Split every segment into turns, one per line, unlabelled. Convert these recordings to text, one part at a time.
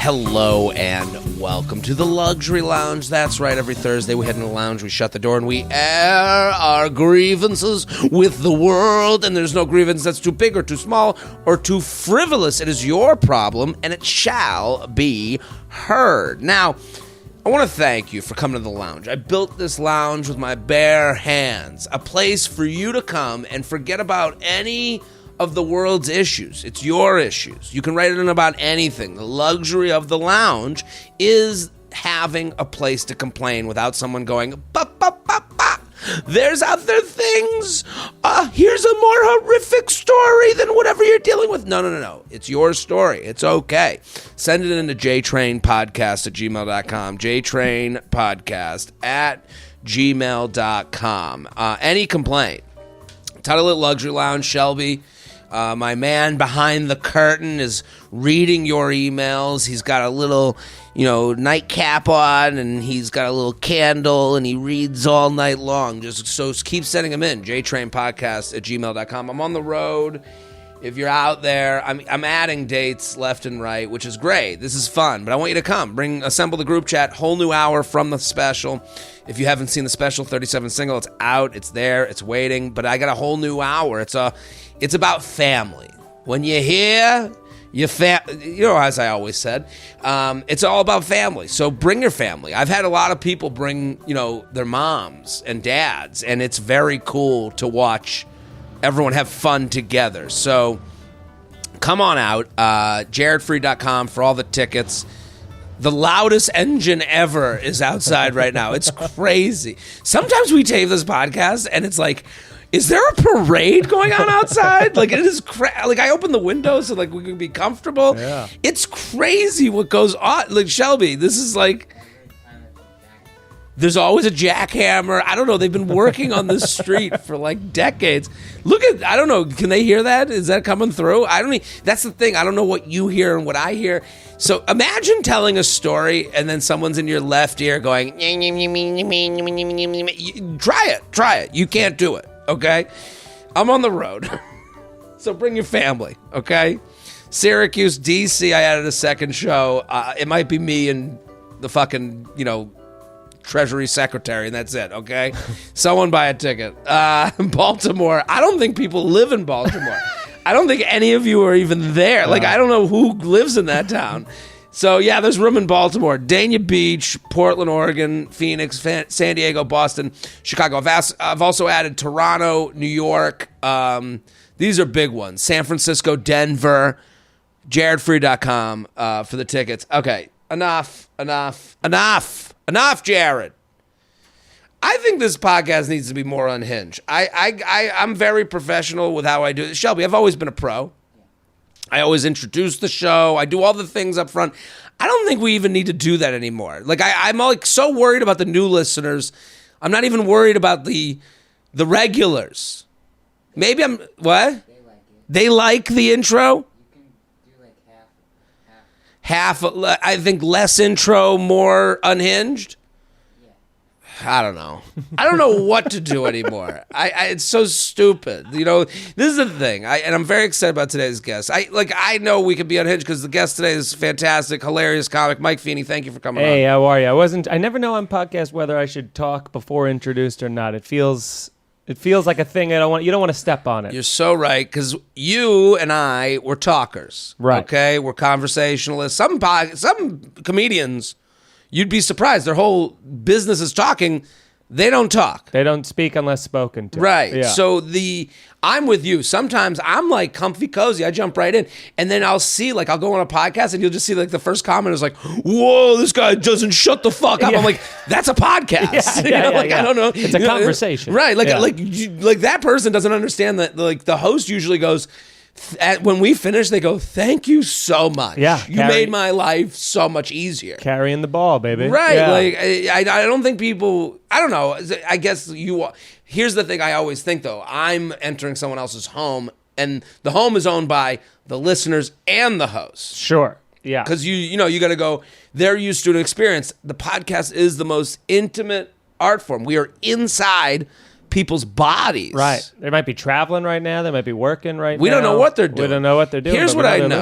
Hello and welcome to the Luxury Lounge. That's right, every Thursday we head in the lounge, we shut the door, and we air our grievances with the world. And there's no grievance that's too big or too small or too frivolous. It is your problem, and it shall be heard. Now, I want to thank you for coming to the lounge. I built this lounge with my bare hands, a place for you to come and forget about any of the world's issues. It's your issues. You can write it in about anything. The luxury of the lounge is having a place to complain without someone going, ba, ba, ba, ba. There's other things. Here's a more horrific story than whatever you're dealing with. No. It's your story. It's okay. Send it into JTrainPodcast@gmail.com. JTrainPodcast@gmail.com. Any complaint. Title it Luxury Lounge. Shelby, my man behind the curtain, is reading your emails. He's got a little, nightcap on, and he's got a little candle, and he reads all night long. So keep sending them in. JTrainPodcast@gmail.com. I'm on the road. If you're out there, I'm adding dates left and right, which is great. This is fun, but I want you to come. Assemble the group chat. Whole new hour from the special. If you haven't seen the special 37 single, it's out. It's there. It's waiting. But I got a whole new hour. It's about family. When you hear as I always said, it's all about family. So bring your family. I've had a lot of people bring, their moms and dads, and it's very cool to watch everyone have fun together. So come on out. JaredFree.com for all the tickets. The loudest engine ever is outside right now. It's crazy. Sometimes we tape this podcast, and it's like, is there a parade going on outside? Like, it is like, I open the windows so like we can be comfortable. Yeah. It's crazy what goes on. Like, Shelby, this is like, there's always a jackhammer. I don't know. They've been working on this street for like decades. I don't know. Can they hear that? Is that coming through? That's the thing. I don't know what you hear and what I hear. So imagine telling a story and then someone's in your left ear going, try it. You can't do it. Okay? I'm on the road. So bring your family. Okay? Syracuse, DC, I added a second show. It might be me and the fucking, Treasury Secretary, and that's it, okay? Someone buy a ticket. Baltimore, I don't think people live in Baltimore. I don't think any of you are even there. Like, I don't know who lives in that town. So, yeah, there's room in Baltimore. Dania Beach, Portland, Oregon, Phoenix, San Diego, Boston, Chicago. I've also added Toronto, New York. These are big ones. San Francisco, Denver, JaredFree.com for the tickets. Okay, enough, Jared. I think this podcast needs to be more unhinged. I'm very professional with how I do it. Shelby, I've always been a pro. I always introduce the show. I do all the things up front. I don't think we even need to do that anymore. Like, I'm like so worried about the new listeners. I'm not even worried about the regulars. Maybe I'm, what? They like the intro? Half, I think less intro, more unhinged. I don't know. I don't know what to do anymore. It's so stupid. This is the thing. And I'm very excited about today's guest. I know we could be unhinged because the guest today is fantastic, hilarious comic. Mike Feeney, thank you for coming on.
Hey, how are you? I never know on podcasts whether I should talk before introduced or not. It feels like a thing you don't want to step on it.
You're so right, because you and I, we're talkers.
Right.
Okay? We're conversationalists. Some comedians, you'd be surprised. Their whole business is talking. They don't talk.
They don't speak unless spoken to.
Right.
Yeah.
So I'm with you. Sometimes I'm like comfy cozy. I jump right in. And then I'll go on a podcast and you'll just see like the first comment is like, whoa, this guy doesn't shut the fuck up. Yeah. I'm like, that's a podcast.
Yeah,
I don't know.
It's a conversation.
Right. Like that person doesn't understand that like the host usually goes, when we finish, they go, thank you so much.
Yeah,
you made my life so much easier.
Carrying the ball, baby.
Right.
Yeah.
Like, I don't think people, I don't know. I guess here's the thing I always think, though. I'm entering someone else's home, and the home is owned by the listeners and the host.
Sure. Yeah.
Because you got to go, they're used to an experience. The podcast is the most intimate art form. We are inside people's bodies.
Right. They might be traveling right now. They might be working right now.
We don't know what they're doing.
We don't know what they're doing.
Here's what I know.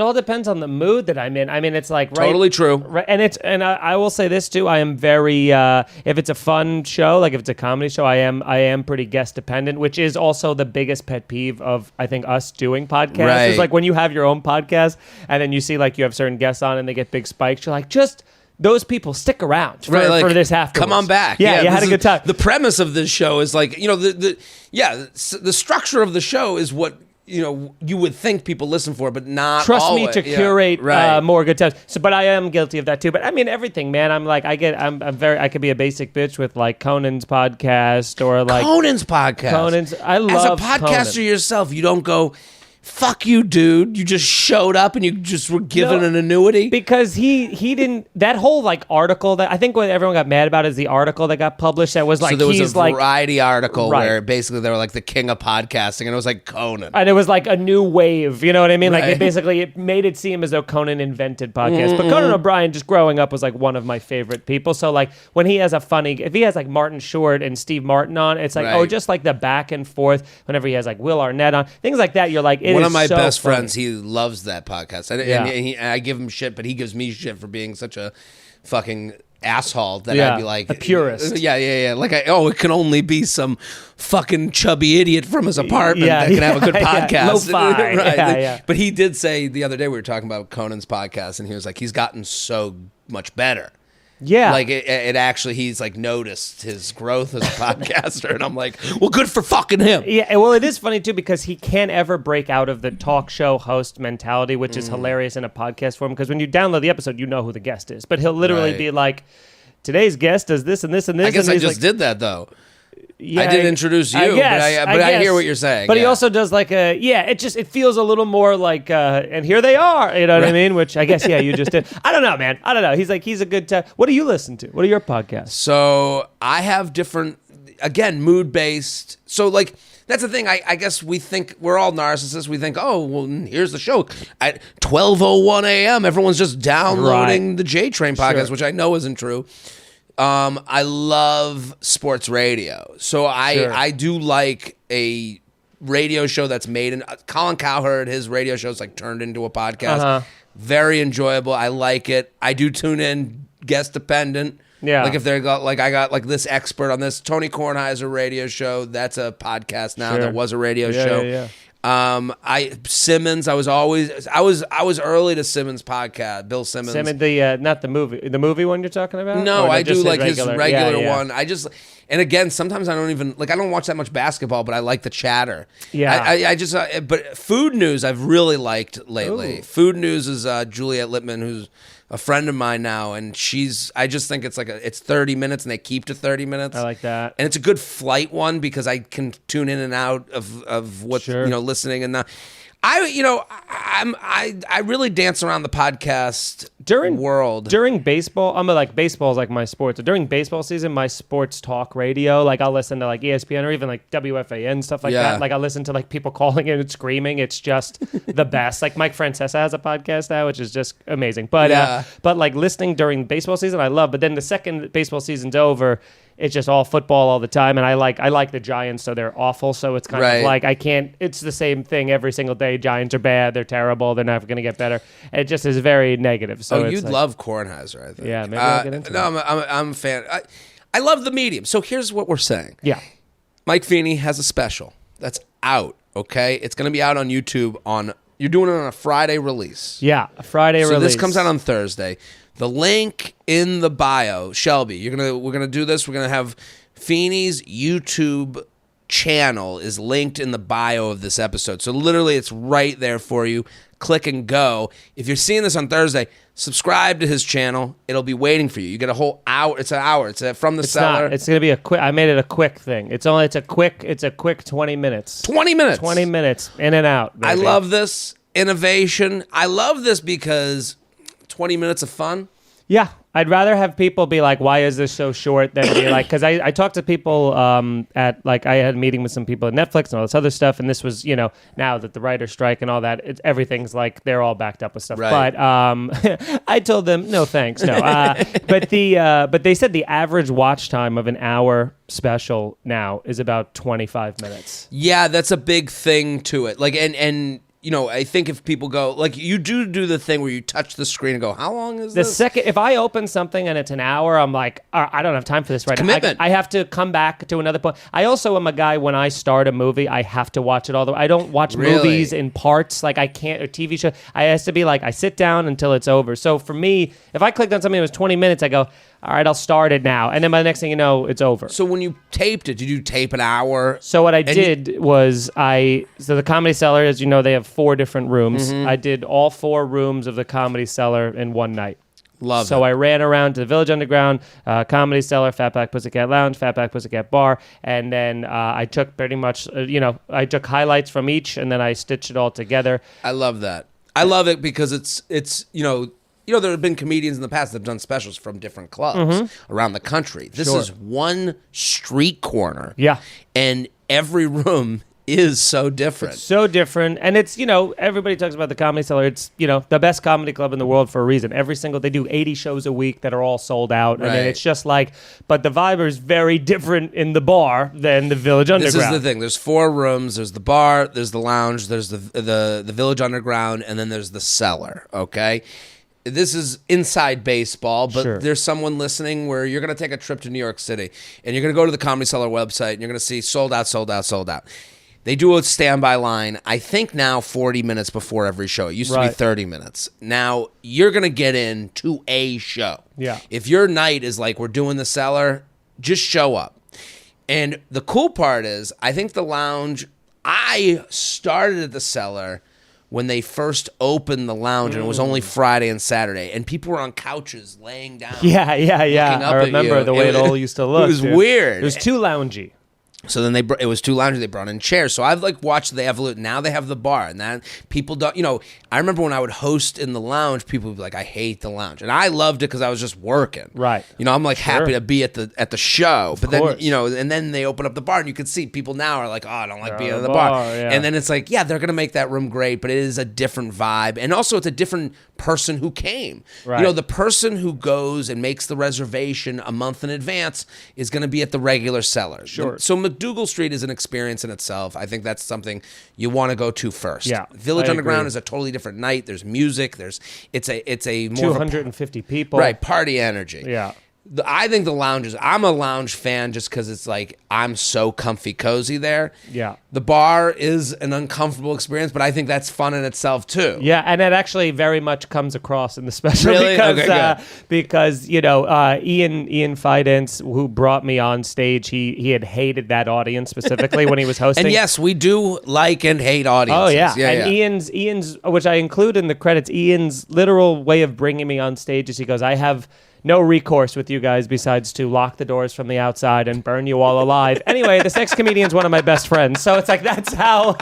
it all depends on the mood that I'm in. I mean, it's like
Totally true.
Right, and I will say this too. I am very if it's a fun show, like if it's a comedy show, I am pretty guest dependent, which is also the biggest pet peeve of I think us doing podcasts.
Right.
It's like when you have your own podcast and then you see like you have certain guests on and they get big spikes. You're like, just those people stick around for,
like,
for this afterwards.
Come on back.
Yeah, you had a good time.
The premise of this show is like, the structure of the show is what, you would think people listen for, but not
Trust
always.
me to curate more good times. So, but I am guilty of that too. But I mean, everything, man. I'm like, I could be a basic bitch with like Conan's podcast or like
Conan's podcast.
I love
as a podcaster
Conan.
Yourself. You don't go, fuck you, dude. You just showed up and you just were given an annuity.
Because he didn't, that whole like article that I think what everyone got mad about is the article that got published that was like,
so there was
he's
a
like,
Variety article where basically they were like the king of podcasting, and it was like Conan.
and it was like a new wave, you know what I mean? Like
Right.
it made it seem as though Conan invented podcasts. But Conan O'Brien, just growing up, was like one of my favorite people. So like when he has if he has like Martin Short and Steve Martin on, it's like,
Right.
just like the back and forth. Whenever he has like Will Arnett on, things like that, you're like,
One of my
so
best
funny.
friends, he loves that podcast. And I give him shit, but he gives me shit for being such a fucking asshole that I'd be like
a purist.
Yeah. Like it can only be some fucking chubby idiot from his apartment that can have a good podcast.
Lo-fi.
Right.
Yeah.
But he did say the other day, we were talking about Conan's podcast, and he was like, he's gotten so much better.
Yeah.
Like it actually, he's like noticed his growth as a podcaster, and I'm like, well, good for fucking him.
Yeah, well, it is funny too because he can't ever break out of the talk show host mentality, which is hilarious in a podcast form. Because when you download the episode, you know who the guest is, but he'll literally
Right.
be like, "Today's guest does this and this and this."
I guess
and
I
he's
just
like,
did that though.
Yeah,
I didn't introduce you, but I hear what you're saying.
But he
yeah.
also does like it feels a little more like, and here they are, you know what I mean? Which I guess, you just did. I don't know, man. I don't know. He's a good time. What do you listen to? What are your podcasts?
So I have different, again, mood-based. So like, that's the thing. I guess we think we're all narcissists. We think, oh, well, here's the show. At 12:01 a.m., everyone's just downloading the JTrain podcast,
Sure.
which I know isn't true. I love sports radio. So I do like a radio show that's made in Colin Cowherd, his radio show's like turned into a podcast. Very enjoyable. I like it. I do tune in guest dependent.
Yeah.
Like if they got I got like this expert on this Tony Kornheiser radio show, that's a podcast now.
Sure.
That was a radio show.
Yeah.
Simmons, I was early to Simmons podcast, Bill Simmons.
Not the movie one you're talking about?
No,
Or
I do
just
like his regular
Yeah.
one. And again, sometimes I don't even I don't watch that much basketball, but I like the chatter.
Yeah.
I just but food news I've really liked lately.
Ooh.
Food news is Juliette Littman, who's a friend of mine now, and I just think it's it's 30 minutes and they keep to 30 minutes.
I like that.
And it's a good flight one because I can tune in and out of what
Sure.
listening and I really dance around the podcast world.
During baseball, baseball is like my sport. So during baseball season, my sports talk radio, like I'll listen to like ESPN or even like WFAN, stuff like that. Like I listen to like people calling in and screaming. It's just the best. Like Mike Francesa has a podcast now, which is just amazing. But like listening during baseball season, I love. But then the second baseball season's over, it's just all football all the time, and I like the Giants, so they're awful. So it's kind of like I can't. It's the same thing every single day. Giants are bad. They're terrible. They're never going to get better. It just is very negative. So
you'd love Kornheiser, I think.
Yeah, maybe I'll get into that.
No, I'm a fan. I love the medium. So here's what we're saying.
Yeah,
Mike Feeney has a special that's out. Okay, it's going to be out on YouTube You're doing it on a Friday release.
Yeah, a Friday release.
So this comes out on Thursday. The link in the bio, Shelby. We're gonna do this. We're gonna have Feeney's YouTube channel is linked in the bio of this episode. So literally, it's right there for you. Click and go. If you're seeing this on Thursday, subscribe to his channel. It'll be waiting for you. You get a whole hour. It's an hour. It's from the Cellar.
It's gonna be a quick. I made it a quick thing. It's a quick 20 minutes.
20 minutes.
20 minutes in and out. Baby.
I love this innovation. I love this because 20 minutes of fun.
Yeah, I'd rather have people be like, "Why is this so short?" than be like, because I talked to people at I had a meeting with some people at Netflix and all this other stuff, and this was now that the writer's strike and all that, everything's like they're all backed up with stuff.
Right.
But I told them no thanks, no. But they said the average watch time of an hour special now is about 25 minutes.
Yeah, that's a big thing to it. Like and I think if people go, like, you do the thing where you touch the screen and go, how long is
The
this?
second, if I open something and it's an hour, I'm like, I don't have time for this right now.
Commitment.
I have to come back to another point. I also am a guy, when I start a movie, I have to watch it all the way. I don't watch movies in parts. Like, I can't, or TV show. I has to be like, I sit down until it's over. So for me, if I clicked on something that was 20 minutes, I go, all right, I'll start it now. And then by the next thing you know, it's over.
So when you taped it, did you tape an hour?
So what I did was so the Comedy Cellar, as you know, they have 4 different rooms. I did all 4 rooms of the Comedy Cellar in one night.
Love
So
it.
I ran around to the Village Underground, Comedy Cellar, Fatback Pussycat Lounge, Fatback Pussycat Bar, and then I took pretty much, I took highlights from each, and then I stitched it all together.
I love that. I love it because it's there have been comedians in the past that have done specials from different clubs around the country. This is one street corner.
Yeah.
And every room is so different.
So different. And it's, everybody talks about the Comedy Cellar. It's, the best comedy club in the world for a reason. They do 80 shows a week that are all sold out.
Right.
And then it's just like, but the vibe is very different in the bar than the Village Underground.
This is the thing. There's 4 rooms. There's the bar, there's the lounge, there's the Village Underground, and then there's the Cellar, okay? This is inside baseball, but
Sure.
There's someone listening where you're going to take a trip to New York City, and you're going to go to the Comedy Cellar website, and you're going to see sold out, sold out, sold out. They do a standby line, I think now 40 minutes before every show. It used to be 30 minutes. Now, you're going to get in to a show.
Yeah.
If your night is like, we're doing the Cellar, just show up. And the cool part is, I think the lounge, I started at the Cellar when they first opened the lounge, and it was only Friday and Saturday, and people were on couches laying down.
Yeah.
looking up
I remember
at you.
the way it all used to look.
It was
dude.
weird.
It was too loungy.
So then it was too loungy. They brought in chairs. So I've watched the evolution. Now they have the bar, and that people don't. I remember when I would host in the lounge, people would be like, "I hate the lounge," and I loved it because I was just working.
Right.
I'm happy to be at the show. But then
course.
and then they open up the bar, and you can see people now are like, "Oh, I don't like being at the
bar,
bar."
yeah.
And then it's like, yeah, they're gonna make that room great, but it is a different vibe, and also it's a different person who came.
Right.
The person who goes and makes the reservation a month in advance is going to be at the regular Cellar.
Sure.
So McDougal Street is an experience in itself. I think that's something you want to go to first.
Yeah,
Village
I
Underground
agree.
is a totally different night. There's music. It's a more
250 people.
right party energy.
Yeah.
I think the lounges. I'm a lounge fan just because it's like I'm so comfy, cozy there.
Yeah.
The bar is an uncomfortable experience, but I think that's fun in itself too.
Yeah, and it actually very much comes across in the special
Really?
because Ian Fidance, who brought me on stage, he had hated that audience specifically when he was hosting.
And yes, we do like and hate audiences.
Oh yeah, and
yeah.
Ian's, which I include in the credits, Ian's literal way of bringing me on stage is he goes, I have no recourse with you guys besides to lock the doors from the outside and burn you all alive. Anyway, the sex comedian's one of my best friends, so it's like that's how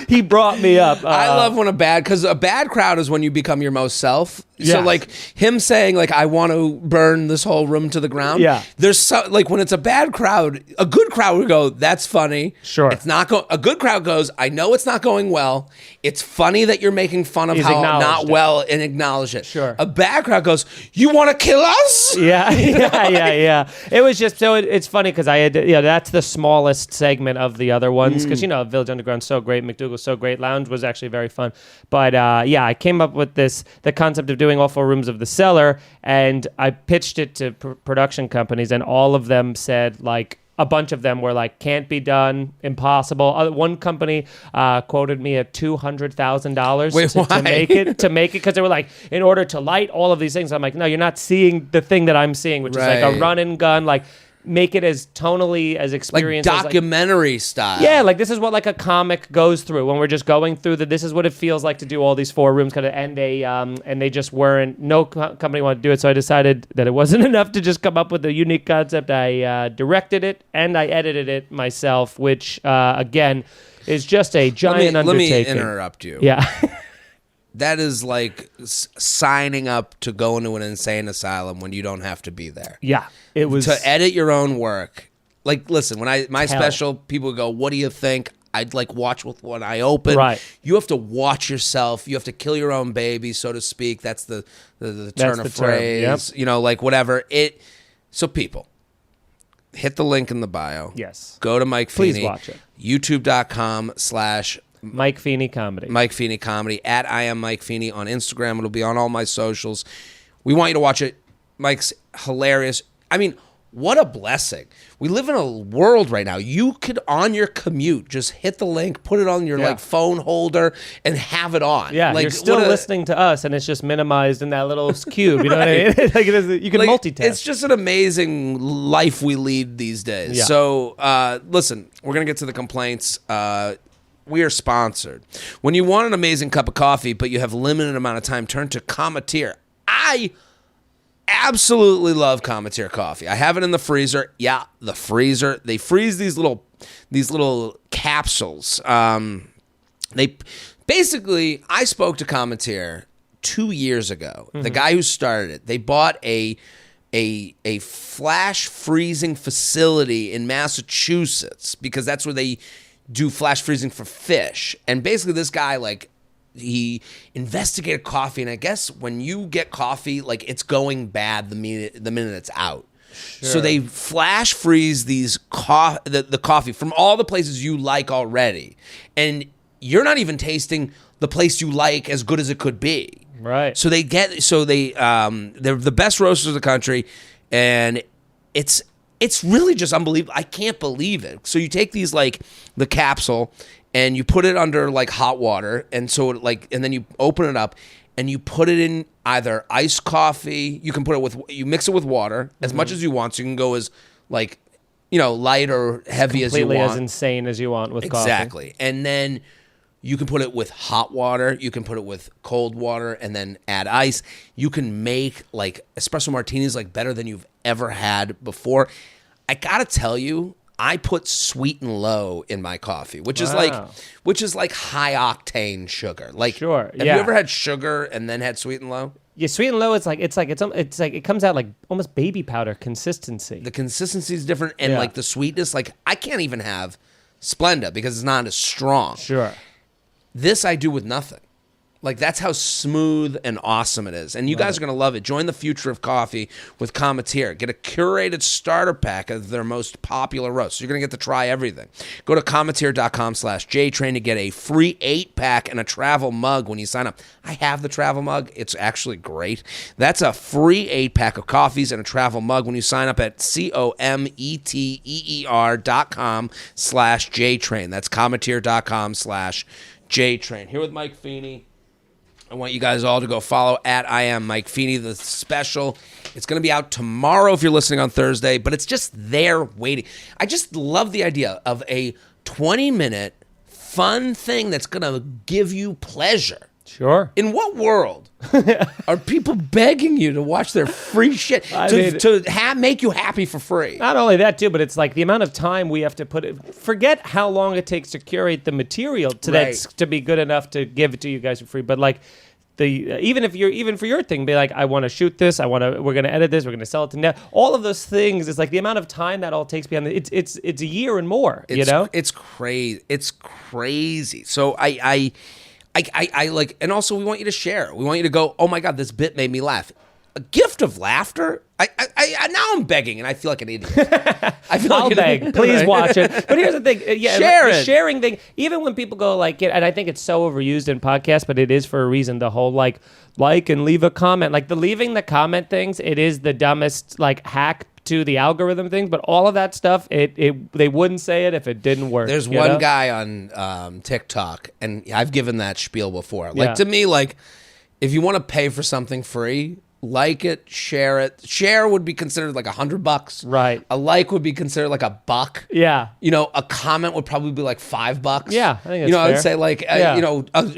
he brought me up.
I love when because a bad crowd is when you become your most self.
Yeah.
So like him saying like I want to burn this whole room to the ground.
Yeah.
There's when it's a bad crowd, a good crowd would go, that's funny.
Sure.
It's not a good crowd goes, I know it's not going well. It's funny that you're making fun of
He's
how
acknowledged
not
it.
well and acknowledge it.
Sure.
A bad crowd goes, you want to kill us?
Yeah. It was just so it's funny because I had that's the smallest segment of the other ones because Village Underground's so great, McDougal's so great, Lounge was actually very fun, but I came up with the concept of doing all 4 rooms of the Cellar, and I pitched it to production companies, and all of them said like. A bunch of them were like, can't be done, impossible. One company quoted me at $200,000 to make it because they were like, in order to light all of these things. I'm like, no, you're not seeing the thing that I'm seeing, which is like a run and gun, like make it as tonally as experienced
like documentary style.
Yeah, like this is what like a comic goes through when we're just going through this is what it feels like to do all these 4 rooms and they just weren't, no company wanted to do it, so I decided that it wasn't enough to just come up with a unique concept. I directed it and I edited it myself, which again is just a giant undertaking.
Let me interrupt you.
Yeah.
That is like signing up to go into an insane asylum when you don't have to be there.
Yeah, it was
to edit your own work. Like, listen, when my special, people go, "What do you think?" I'd like watch with one eye open.
Right.
You have to watch yourself. You have to kill your own baby, so to speak. That's the turn of phrase.
Yep.
Like whatever it. So people, hit the link in the bio.
Yes.
Go to Mike Feeney.
Please watch it.
YouTube.com/
Mike Feeney Comedy.
Mike Feeney Comedy, at I am Mike Feeney on Instagram. It'll be on all my socials. We want you to watch it. Mike's hilarious. I mean, what a blessing. We live in a world right now. You could, on your commute, just hit the link, put it on your like phone holder, and have it on.
Yeah,
like,
you're still listening to us, and it's just minimized in that little cube. You know what I mean? Like you can multitask.
It's just an amazing life we lead these days. Yeah. So, listen, we're going to get to the complaints. We are sponsored. When you want an amazing cup of coffee, but you have limited amount of time, turn to Cometeer. I absolutely love Cometeer coffee. I have it in the freezer. Yeah, the freezer. They freeze these little capsules. They basically, I spoke to Cometeer 2 years ago. The guy who started it. They bought a flash freezing facility in Massachusetts because that's where they do flash freezing for fish. And basically, this guy he investigated coffee, and I guess when you get coffee, like it's going bad the minute it's out. Sure. So they flash freeze these the coffee from all the places you like already, and you're not even tasting the place you like as good as it could be.
Right.
So they're the best roasters of the country, and it's really just unbelievable. I can't believe it. So you take these the capsule, and you put it under hot water, and and then you open it up, and you put it in either iced coffee. You can put it you mix it with water as much as you want. So you can go as light or heavy as you want.
Completely as insane as you want with coffee.
Exactly. And then you can put it with hot water. You can put it with cold water, and then add ice. You can make espresso martinis better than you've ever had before. I gotta tell you, I put sweet and low in my coffee, which is like high octane sugar.
Sure.
Have you ever had sugar and then had sweet and low?
Yeah, sweet and low. It's like it comes out like almost baby powder consistency.
The consistency is different, and the sweetness. I can't even have Splenda because it's not as strong.
Sure.
This I do with nothing. That's how smooth and awesome it is. And you guys are going to love it. Join the future of coffee with Cometeer. Get a curated starter pack of their most popular roasts. You're going to get to try everything. Go to Cometeer.com/JTrain to get a free 8-pack and a travel mug when you sign up. I have the travel mug. It's actually great. That's a free 8-pack of coffees and a travel mug when you sign up at Cometeer.com/JTrain. That's Cometeer.com/JTrain. Here with Mike Feeney. I want you guys all to go follow at I am Mike Feeney, the special. It's going to be out tomorrow if you're listening on Thursday, but it's just there waiting. I just love the idea of a 20-minute fun thing that's going to give you pleasure.
Sure.
In what world are people begging you to watch their free shit to make you happy for free?
Not only that, too, but it's the amount of time we have to put it. Forget how long it takes to curate the material to be good enough to give it to you guys for free. But even for your thing, be I want to shoot this. We're going to edit this. We're going to sell it to net. All of those things is the amount of time that all takes behind it's a year and more.
It's crazy. It's crazy. So I and also we want you to share. We want you to go, oh my God, this bit made me laugh. A gift of laughter. I now I'm begging, and I feel like an idiot.
I'll beg. Please watch it. But here's the thing.
Share it.
The sharing thing. Even when people go and I think it's so overused in podcasts, but it is for a reason. The whole like and leave a comment. The leaving the comment things. It is the dumbest hack to the algorithm things, but all of that stuff, they wouldn't say it if it didn't work.
There's one guy on TikTok, and I've given that spiel before. To me, if you want to pay for something free, like it, share it. Share would be considered $100.
Right.
A like would be considered $1.
Yeah.
A comment would probably be $5.
Yeah, I think that's fair.
I'd say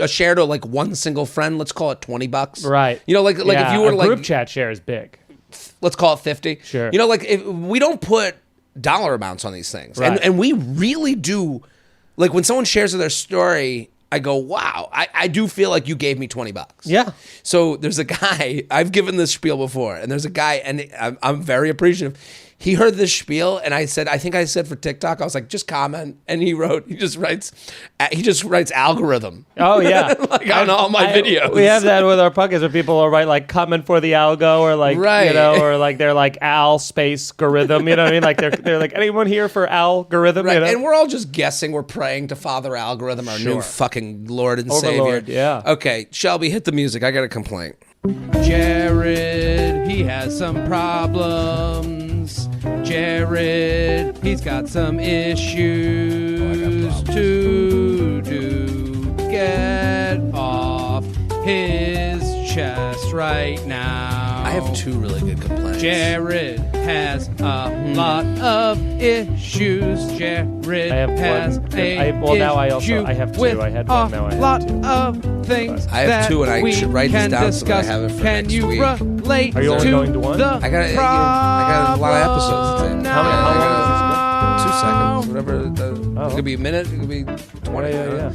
a share to one single friend, let's call it $20.
Right.
If you were
a group chat share is big.
Let's call it 50.
Sure.
If we don't put dollar amounts on these things.
Right.
And we really do. When someone shares their story, I go, wow, I do feel like you gave me $20.
Yeah.
So there's a guy, I've given this spiel before, and there's a guy, and I'm very appreciative. he heard this spiel, and I think I said for TikTok, I was like, just comment. And he just writes algorithm.
Oh, yeah.
Like on all my videos.
We have that with our podcasts where people will write like comment for the algo or like, you know, or like they're like al space algorithm. You know what I mean? Like they're like, anyone here for algorithm?
Right.
You know?
And we're all just guessing. We're praying to Father Algorithm, our new fucking Lord and
Overlord,
Savior.
yeah.
Okay, Shelby, hit the music. I got a complaint. Jared, he has some problems. Jared, he's got some issues to do. Get off his chest right now. I have two really good complaints. Jared has a lot of issues. Jared has
now I have two. I had one, now I have two.
Of things I have two, and I should write this down so that I have it for next week.
Are you only going to one?
I got a lot of episodes to take.
How long is this?
2 seconds, whatever. It could be a minute. It could be 20.
Yeah.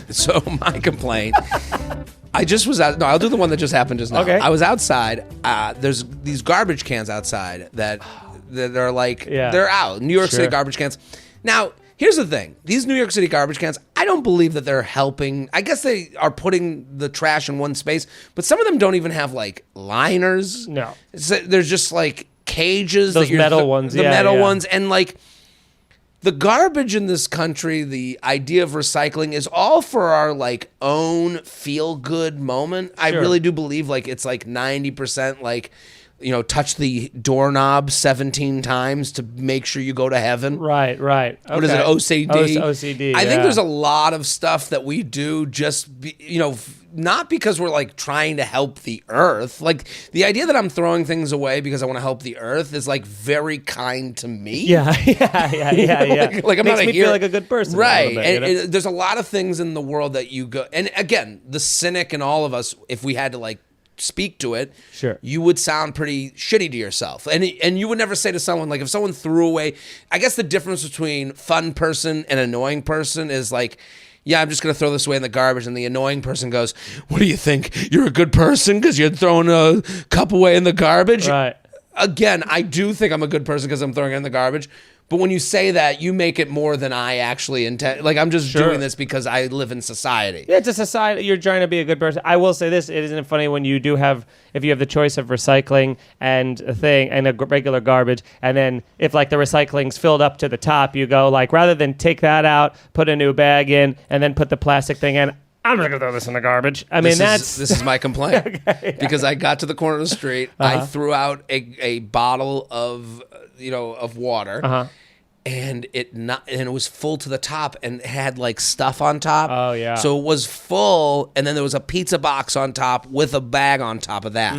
So my complaint. I just was out. No, I'll do the one that just happened just now.
Okay.
I was outside. There's these garbage cans outside that are like they're out. New York City garbage cans. Now, here's the thing. These New York City garbage cans, I don't believe that they're helping. I guess they are putting the trash in one space, but some of them don't even have like liners.
No.
There's just like cages.
Those metal ones.
The metal ones. And like the garbage in this country, the idea of recycling is all for our like own feel good moment. Sure. I really do believe like it's like 90% like, you know, touch the doorknob 17 times to make sure you go to heaven.
Right. Okay.
What is it, OCD?
OCD,
I think there's a lot of stuff that we do just, not because we're like trying to help the earth. Like the idea that I'm throwing things away because I want to help the earth is like very kind to me.
Yeah.
Like I'm
Makes
not
me feel like a good person.
Right.
Bit,
and there's a lot of things in the world that you go, and again, the cynic in all of us, if we had to like speak to it,
sure,
you would sound pretty shitty to yourself, and you would never say to someone like, if someone threw away, I guess the difference between fun person and annoying person is like, yeah, I'm just gonna throw this away in the garbage, and the annoying person goes, what do you think, you're a good person because you're throwing a cup away in the garbage?
Right.
Again, I do think I'm a good person because I'm throwing it in the garbage. But when you say that, you make it more than I actually intend. Like, I'm just doing this because I live in society.
Yeah, it's a society. You're trying to be a good person. I will say this. It isn't funny when you do have, if you have the choice of recycling and a thing and a regular garbage, and then if, like, the recycling's filled up to the top, you go, like, rather than take that out, put a new bag in, and then put the plastic thing in, I'm not going to throw this in the garbage. I mean, this
is my complaint. Because I got to the corner of the street, I threw out a bottle of water, and it was full to the top, and it had like stuff on top.
Oh yeah.
So it was full, and then there was a pizza box on top with a bag on top of that.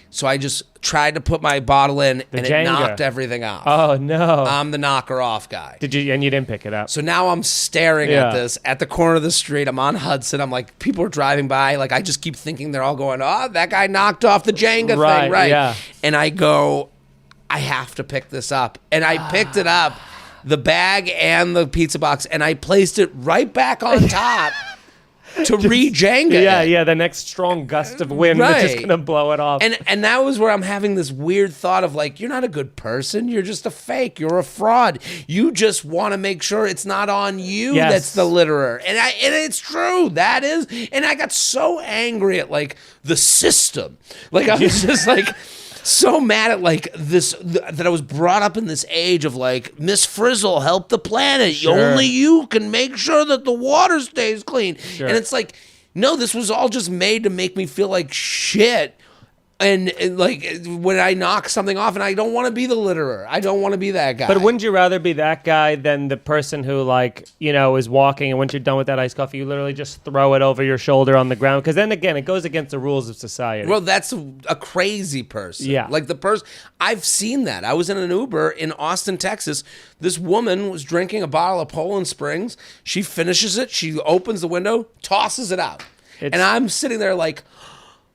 So I just tried to put my bottle in, and it knocked everything off.
Oh no.
I'm the knocker off guy.
And you didn't pick it up.
So now I'm staring at this at the corner of the street. I'm on Hudson. I'm like, people are driving by. Like, I just keep thinking they're all going, oh, that guy knocked off the Jenga thing. Right.
Yeah.
And I go, I have to pick this up. And I picked it up, the bag and the pizza box, and I placed it right back on top to re-Jenga it.
Yeah, the next strong gust of wind is just going to blow it off.
And that was where I'm having this weird thought of like, you're not a good person. You're just a fake. You're a fraud. You just want to make sure it's not on you that's the litterer. And it's true. That is. And I got so angry at like the system. Like I was just like so mad at like this, that I was brought up in this age of like, Miss Frizzle, help the planet.
Sure.
Only you can make sure that the water stays clean.
Sure.
And it's like, no, this was all just made to make me feel like shit. And like when I knock something off, and I don't want to be the litterer. I don't want to be that guy.
But wouldn't you rather be that guy than the person who, like, is walking, and once you're done with that iced coffee, you literally just throw it over your shoulder on the ground? Because then again, it goes against the rules of society.
Well, that's a crazy person.
Yeah.
Like the person, I've seen that. I was in an Uber in Austin, Texas. This woman was drinking a bottle of Poland Springs. She finishes it. She opens the window, tosses it out. And I'm sitting there like,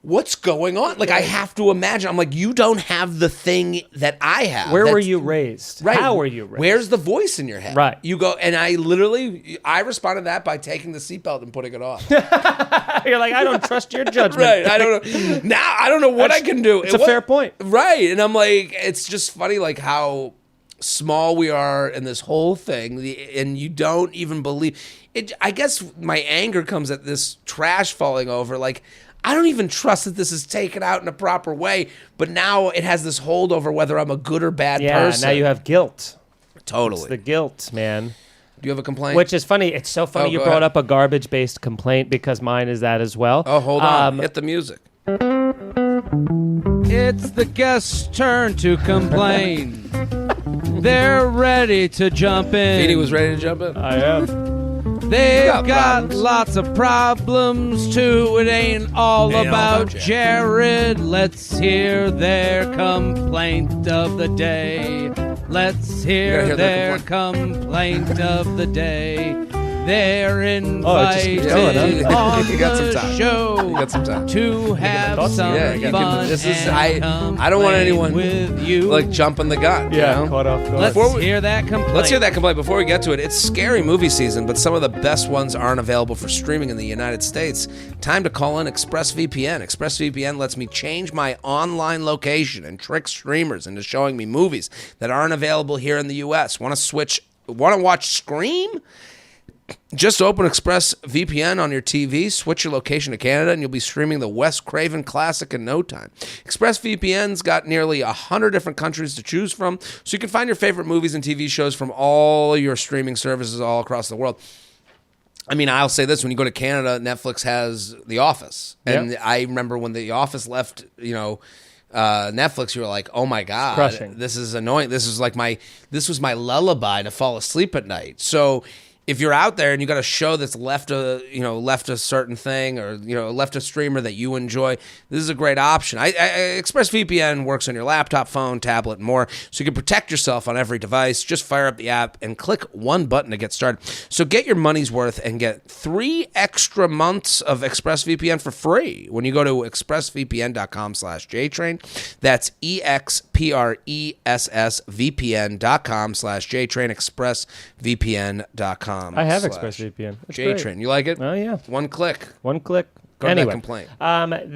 what's going on? Like, I have to imagine. I'm like, you don't have the thing that I have.
Where were you raised?
Right.
How were you raised?
Where's the voice in your head?
Right.
You go, and I responded to that by taking the seatbelt and putting it off.
You're like, I don't trust your judgment.
Right. I don't know. Now, I don't know what I can do.
It's a fair point.
Right. And I'm like, it's just funny, like, how small we are in this whole thing, and you don't even believe it. I guess my anger comes at this trash falling over. Like, I don't even trust that this is taken out in a proper way, but now it has this hold over whether I'm a good or bad person.
Yeah, now you have guilt.
Totally.
It's the guilt, man.
Do you have a complaint?
Which is funny. It's so funny you brought up a garbage-based complaint because mine is that as well.
Oh, hold on. Hit the music.
It's the guest's turn to complain. They're ready to jump in.
Feeney was ready to jump in.
I am.
They've got lots of problems too. It ain't all about Jared. Let's hear their complaint of the day. Let's hear their complaint of the day. They're invited on the show to have some fun.
This is I don't want anyone
with you.
like jumping the gun.
Yeah,
you know?
caught off guard.
Let's hear that complaint.
Let's hear that complaint before we get to it. It's scary movie season, but some of the best ones aren't available for streaming in the United States. Time to call in ExpressVPN. ExpressVPN lets me change my online location and trick streamers into showing me movies that aren't available here in the U.S. Want to watch Scream? Just open ExpressVPN on your TV, switch your location to Canada, and you'll be streaming the Wes Craven classic in no time. ExpressVPN's got nearly 100 different countries to choose from, so you can find your favorite movies and TV shows from all your streaming services all across the world. I mean, I'll say this. When you go to Canada, Netflix has The Office. And I remember when The Office left, Netflix, you were like, oh my God, this is annoying. This was my lullaby to fall asleep at night. So if you're out there and you got a show that's left a certain thing, or left a streamer that you enjoy, this is a great option. ExpressVPN works on your laptop, phone, tablet, and more, so you can protect yourself on every device. Just fire up the app and click one button to get started. So get your money's worth and get 3 extra months of ExpressVPN for free when you go to expressvpn.com/JTrain. That's expressvpn.com/JTrain. expressvpn.com.
I have ExpressVPN.
JTrain. You like it?
Oh, yeah.
One click. Go
Anyway,
to that complaint.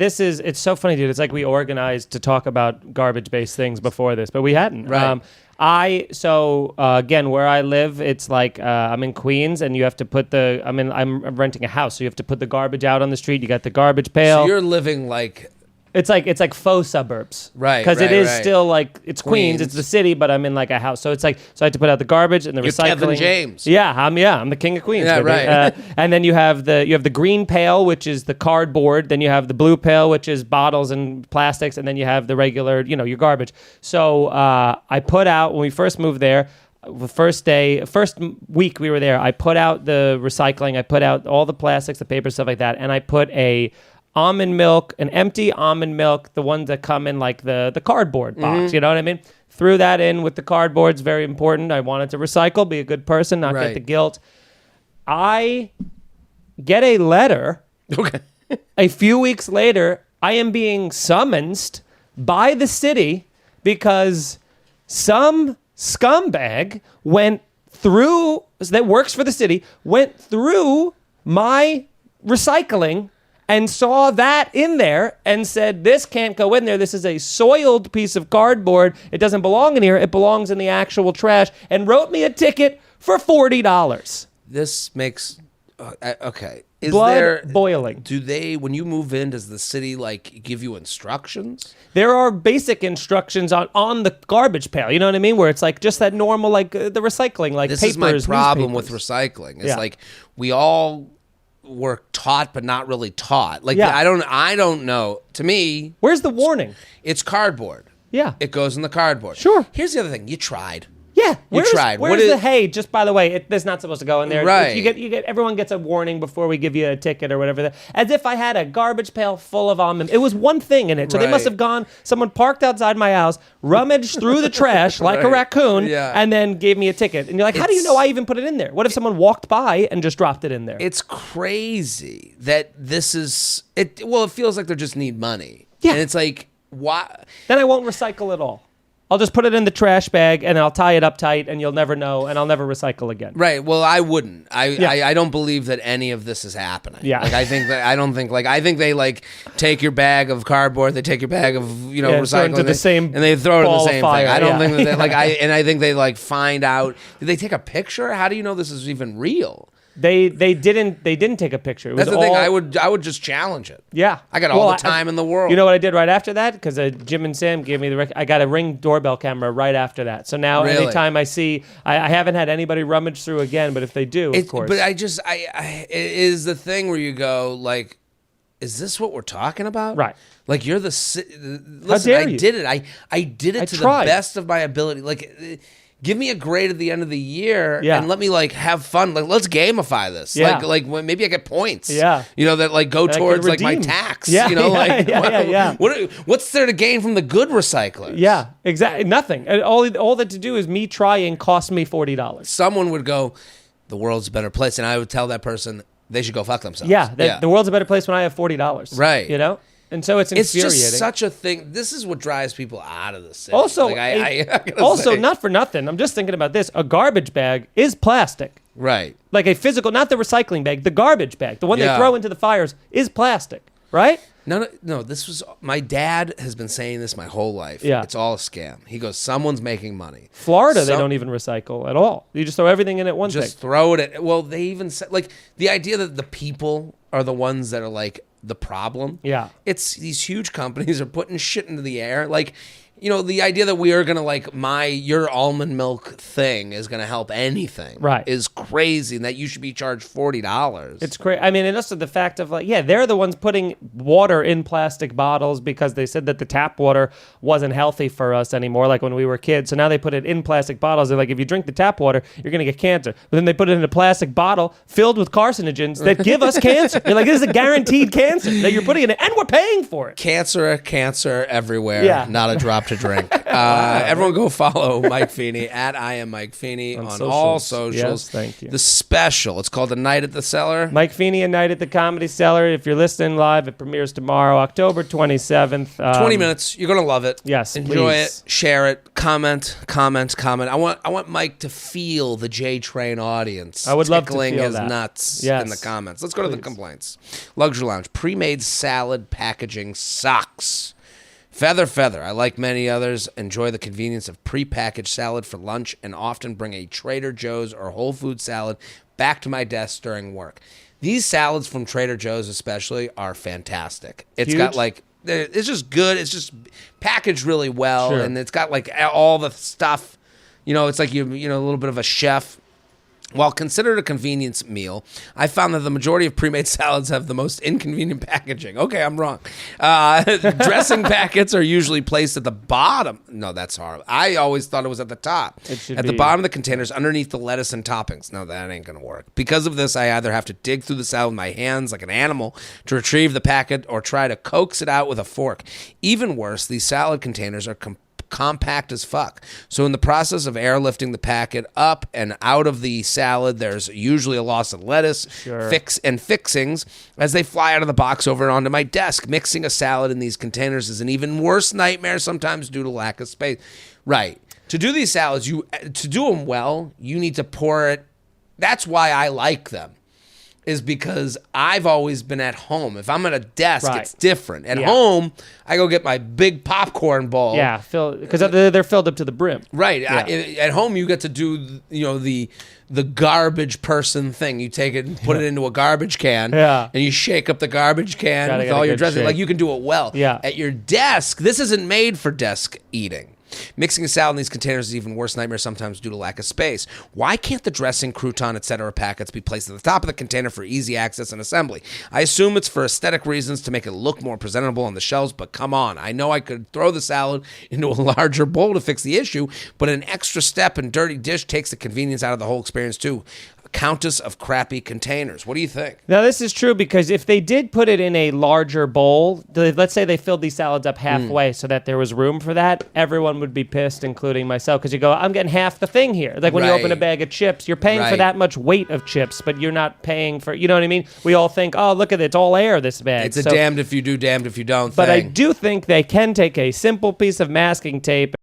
It's so funny, dude. It's like we organized to talk about garbage-based things before this, but we hadn't.
Right.
Again, where I live, it's like I'm in Queens, and you have to put I'm renting a house, so you have to put the garbage out on the street. You got the garbage pail.
So you're living like...
It's like faux suburbs,
right?
Because it is still like it's Queens, it's the city, but I'm in like a house, so it's like I have to put out the garbage and the recycling.
Kevin James.
Yeah, I'm the king of Queens.
Yeah,
baby.
right.
And then you have the green pail, which is the cardboard. Then you have the blue pail, which is bottles and plastics, and then you have the regular, your garbage. So I put out when we first moved there. The first week we were there, I put out the recycling. I put out all the plastics, the paper, stuff like that, and I put an empty almond milk, the ones that come in like the cardboard box, you know what I mean? Threw that in with the cardboard. It's very important. I wanted to recycle, be a good person, not get the guilt. I get a letter.
Okay.
A few weeks later, I am being summoned by the city because some scumbag that works for the city went through my recycling and saw that in there and said, this can't go in there. This is a soiled piece of cardboard. It doesn't belong in here. It belongs in the actual trash, and wrote me a ticket for $40.
This makes... okay. Is
blood boiling.
Do they, when you move in, does the city give you instructions?
There are basic instructions on the garbage pail. You know what I mean? Where it's like just that normal, the recycling,
this
papers,
is my problem
newspapers.
with recycling. It's we all were taught but not really taught. I don't know. To me,
where's the warning?
It's cardboard.
Yeah.
It goes in the cardboard.
Sure.
Here's the other thing. You tried.
Yeah,
You tried.
Where's the hey? Just by the way, there's not supposed to go in there.
Right.
You get. Everyone gets a warning before we give you a ticket or whatever. As if I had a garbage pail full of almond. It was one thing in it, so they must have gone. Someone parked outside my house, rummaged through the trash like a raccoon, and then gave me a ticket. And you're like, how do you know I even put it in there? What if someone walked by and just dropped it in there?
It's crazy that this is it. Well, it feels like they just need money.
Yeah,
and it's like why?
Then I won't recycle at all. I'll just put it in the trash bag and I'll tie it up tight and you'll never know and I'll never recycle again.
Right. Well, I wouldn't. I don't believe that any of this is happening.
Yeah.
Like I think they like take your bag of cardboard, they take your bag of recycling
into the same
and they throw it in the same
fire.
thing. I don't think that they, like I think they like find out. Did they take a picture? How do you know this is even real?
They didn't take a picture. It was
That's the thing. I would just challenge it.
Yeah,
I got all the time in the world.
You know what I did right after that? Because Jim and Sam gave me I got a Ring doorbell camera right after that. So now anytime I see, I haven't had anybody rummage through again, but if they do, of course.
But it is the thing where you go like, is this what we're talking about?
Right.
Like you're listen.
How dare
I
you?
did it. I did it to the best of my ability. Like. Give me a grade at the end of the year and let me like have fun. Like let's gamify this.
Yeah.
Like maybe I get points.
Yeah.
That like go towards like my tax. Yeah. What's there to gain from the good recyclers?
Yeah, exactly. Nothing. And all that to do is me trying cost me $40.
Someone would go, the world's a better place, and I would tell that person they should go fuck themselves.
Yeah. The world's a better place when I have $40.
Right.
You know. And so it's infuriating.
It's just such a thing. This is what drives people out of the city.
Also,
like,
not for nothing. I'm just thinking about this. A garbage bag is plastic.
Right.
Like a physical, not the recycling bag, the garbage bag, the one they throw into the fires is plastic, right?
No. This was my dad has been saying this my whole life.
Yeah.
It's all a scam. He goes, someone's making money.
Florida, they don't even recycle at all. You just throw everything in at one
Just
thing.
throw it at. Well, they even said like the idea that the people are the ones that are like the problem.
Yeah.
It's these huge companies are putting shit into the air. Like, the idea that we are going to like your almond milk thing is going to help anything is crazy, and that you should be charged $40.
It's crazy. I mean, and also the fact of like, they're the ones putting water in plastic bottles because they said that the tap water wasn't healthy for us anymore, like when we were kids. So now they put it in plastic bottles. They're like, if you drink the tap water, you're going to get cancer. But then they put it in a plastic bottle filled with carcinogens that give us cancer. You're like, this is a guaranteed cancer that you're putting in it, and we're paying for it.
Cancer everywhere. Not a drop to drink. Everyone go follow Mike Feeney at I am Mike Feeney on all socials.
Yes, thank you.
The special. It's called A Night at the Cellar.
Mike Feeney, A Night at the Comedy Cellar. If you're listening live, it premieres tomorrow, October 27th.
20 minutes. You're gonna love it.
Yes,
enjoy
please.
it. Share it. Comment. I want Mike to feel the JTrain audience.
I would love to
tickling
feel
his
that.
nuts
Yes.
in the comments. Let's go to the complaints. Luxury Lounge. Pre-made salad packaging sucks. Feather. I, like many others, enjoy the convenience of prepackaged salad for lunch and often bring a Trader Joe's or Whole Foods salad back to my desk during work. These salads from Trader Joe's especially are fantastic. It's got like, it's just good. It's just packaged really well.
Sure.
And it's got like all the stuff, it's like, a little bit of a chef. While considered a convenience meal, I found that the majority of pre-made salads have the most inconvenient packaging. Okay, I'm wrong. Dressing packets are usually placed at the bottom. No, that's horrible. I always thought it was at the top. At the bottom of the containers, underneath the lettuce and toppings. No, that ain't going to work. Because of this, I either have to dig through the salad with my hands like an animal to retrieve the packet or try to coax it out with a fork. Even worse, these salad containers are compact as fuck. So in the process of airlifting the packet up and out of the salad, there's usually a loss of lettuce, fixings as they fly out of the box over and onto my desk. Mixing a salad in these containers is an even worse nightmare, sometimes due to lack of space. Right. To do these salads, to do them well, you need to pour it. That's why I like them. Is because I've always been at home. If I'm at a desk, it's different. At home, I go get my big popcorn bowl.
Yeah, because they're filled up to the brim.
Right. Yeah. At home, you get to do the garbage person thing. You take it and put it into a garbage can. And you shake up the garbage can with all your dressing. Like you can do it well.
Yeah.
At your desk, this isn't made for desk eating. Mixing a salad in these containers is even worse nightmare sometimes due to lack of space. Why can't the dressing, crouton, etc. packets be placed at the top of the container for easy access and assembly? I assume it's for aesthetic reasons to make it look more presentable on the shelves, but come on. I know I could throw the salad into a larger bowl to fix the issue, but an extra step and dirty dish takes the convenience out of the whole experience too. Countess of crappy containers. What do you think?
Now, this is true because if they did put it in a larger bowl, let's say they filled these salads up halfway so that there was room for that, everyone would be pissed, including myself, because you go, I'm getting half the thing here. Like when you open a bag of chips, you're paying for that much weight of chips, but you're not paying for, you know what I mean? We all think, oh, look at it, it's all air, this bag.
It's a damned if you do, damned if you don't
But
thing.
I do think they can take a simple piece of masking tape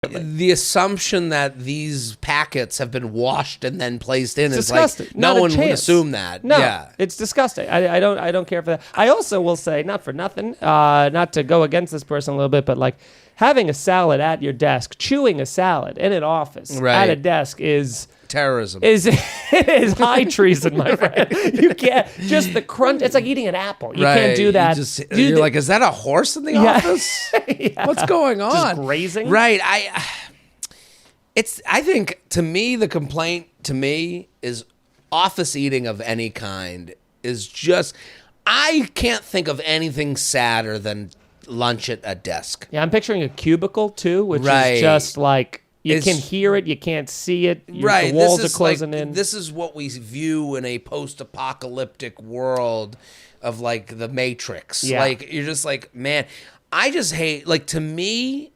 the assumption that these packets have been washed and then placed in is
disgusting.
like no
Not a
one would
chance.
assume that.
No,
Yeah.
it's disgusting. I don't care for that. I also will say, not for nothing, not to go against this person a little bit, but like having a salad at your desk, chewing a salad in an office at a desk is
terrorism.
It is high treason, my friend. You can't just the crunch. It's like eating an apple. You can't do that.
You're like, is that a horse in the office?
Yeah.
What's going on?
Just grazing.
Right. I think to me the complaint to me is office eating of any kind is just. I can't think of anything sadder than lunch at a desk.
Yeah, I'm picturing a cubicle too, which is just like. You can hear it, you can't see it. The walls are closing in.
This is what we view in a post-apocalyptic world of like the Matrix.
Yeah.
Like you're just like, man, I just hate. Like to me,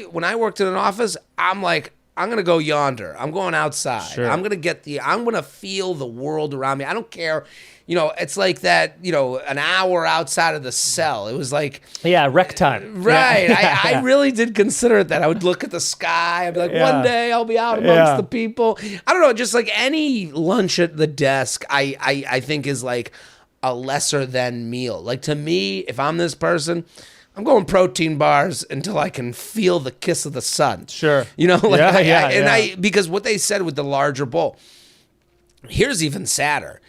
when I worked in an office, I'm like, I'm gonna go yonder. I'm going outside.
Sure.
I'm gonna feel the world around me. I don't care. You know, it's like that, an hour outside of the cell. It was like...
Yeah, rec time.
Right.
Yeah.
I really did consider it that. I would look at the sky. I'd be like, one day I'll be out amongst the people. I don't know, just like any lunch at the desk, I think is like a lesser than meal. Like to me, if I'm this person... I'm going protein bars until I can feel the kiss of the sun.
Sure.
Because what they said with the larger bowl, here's even sadder.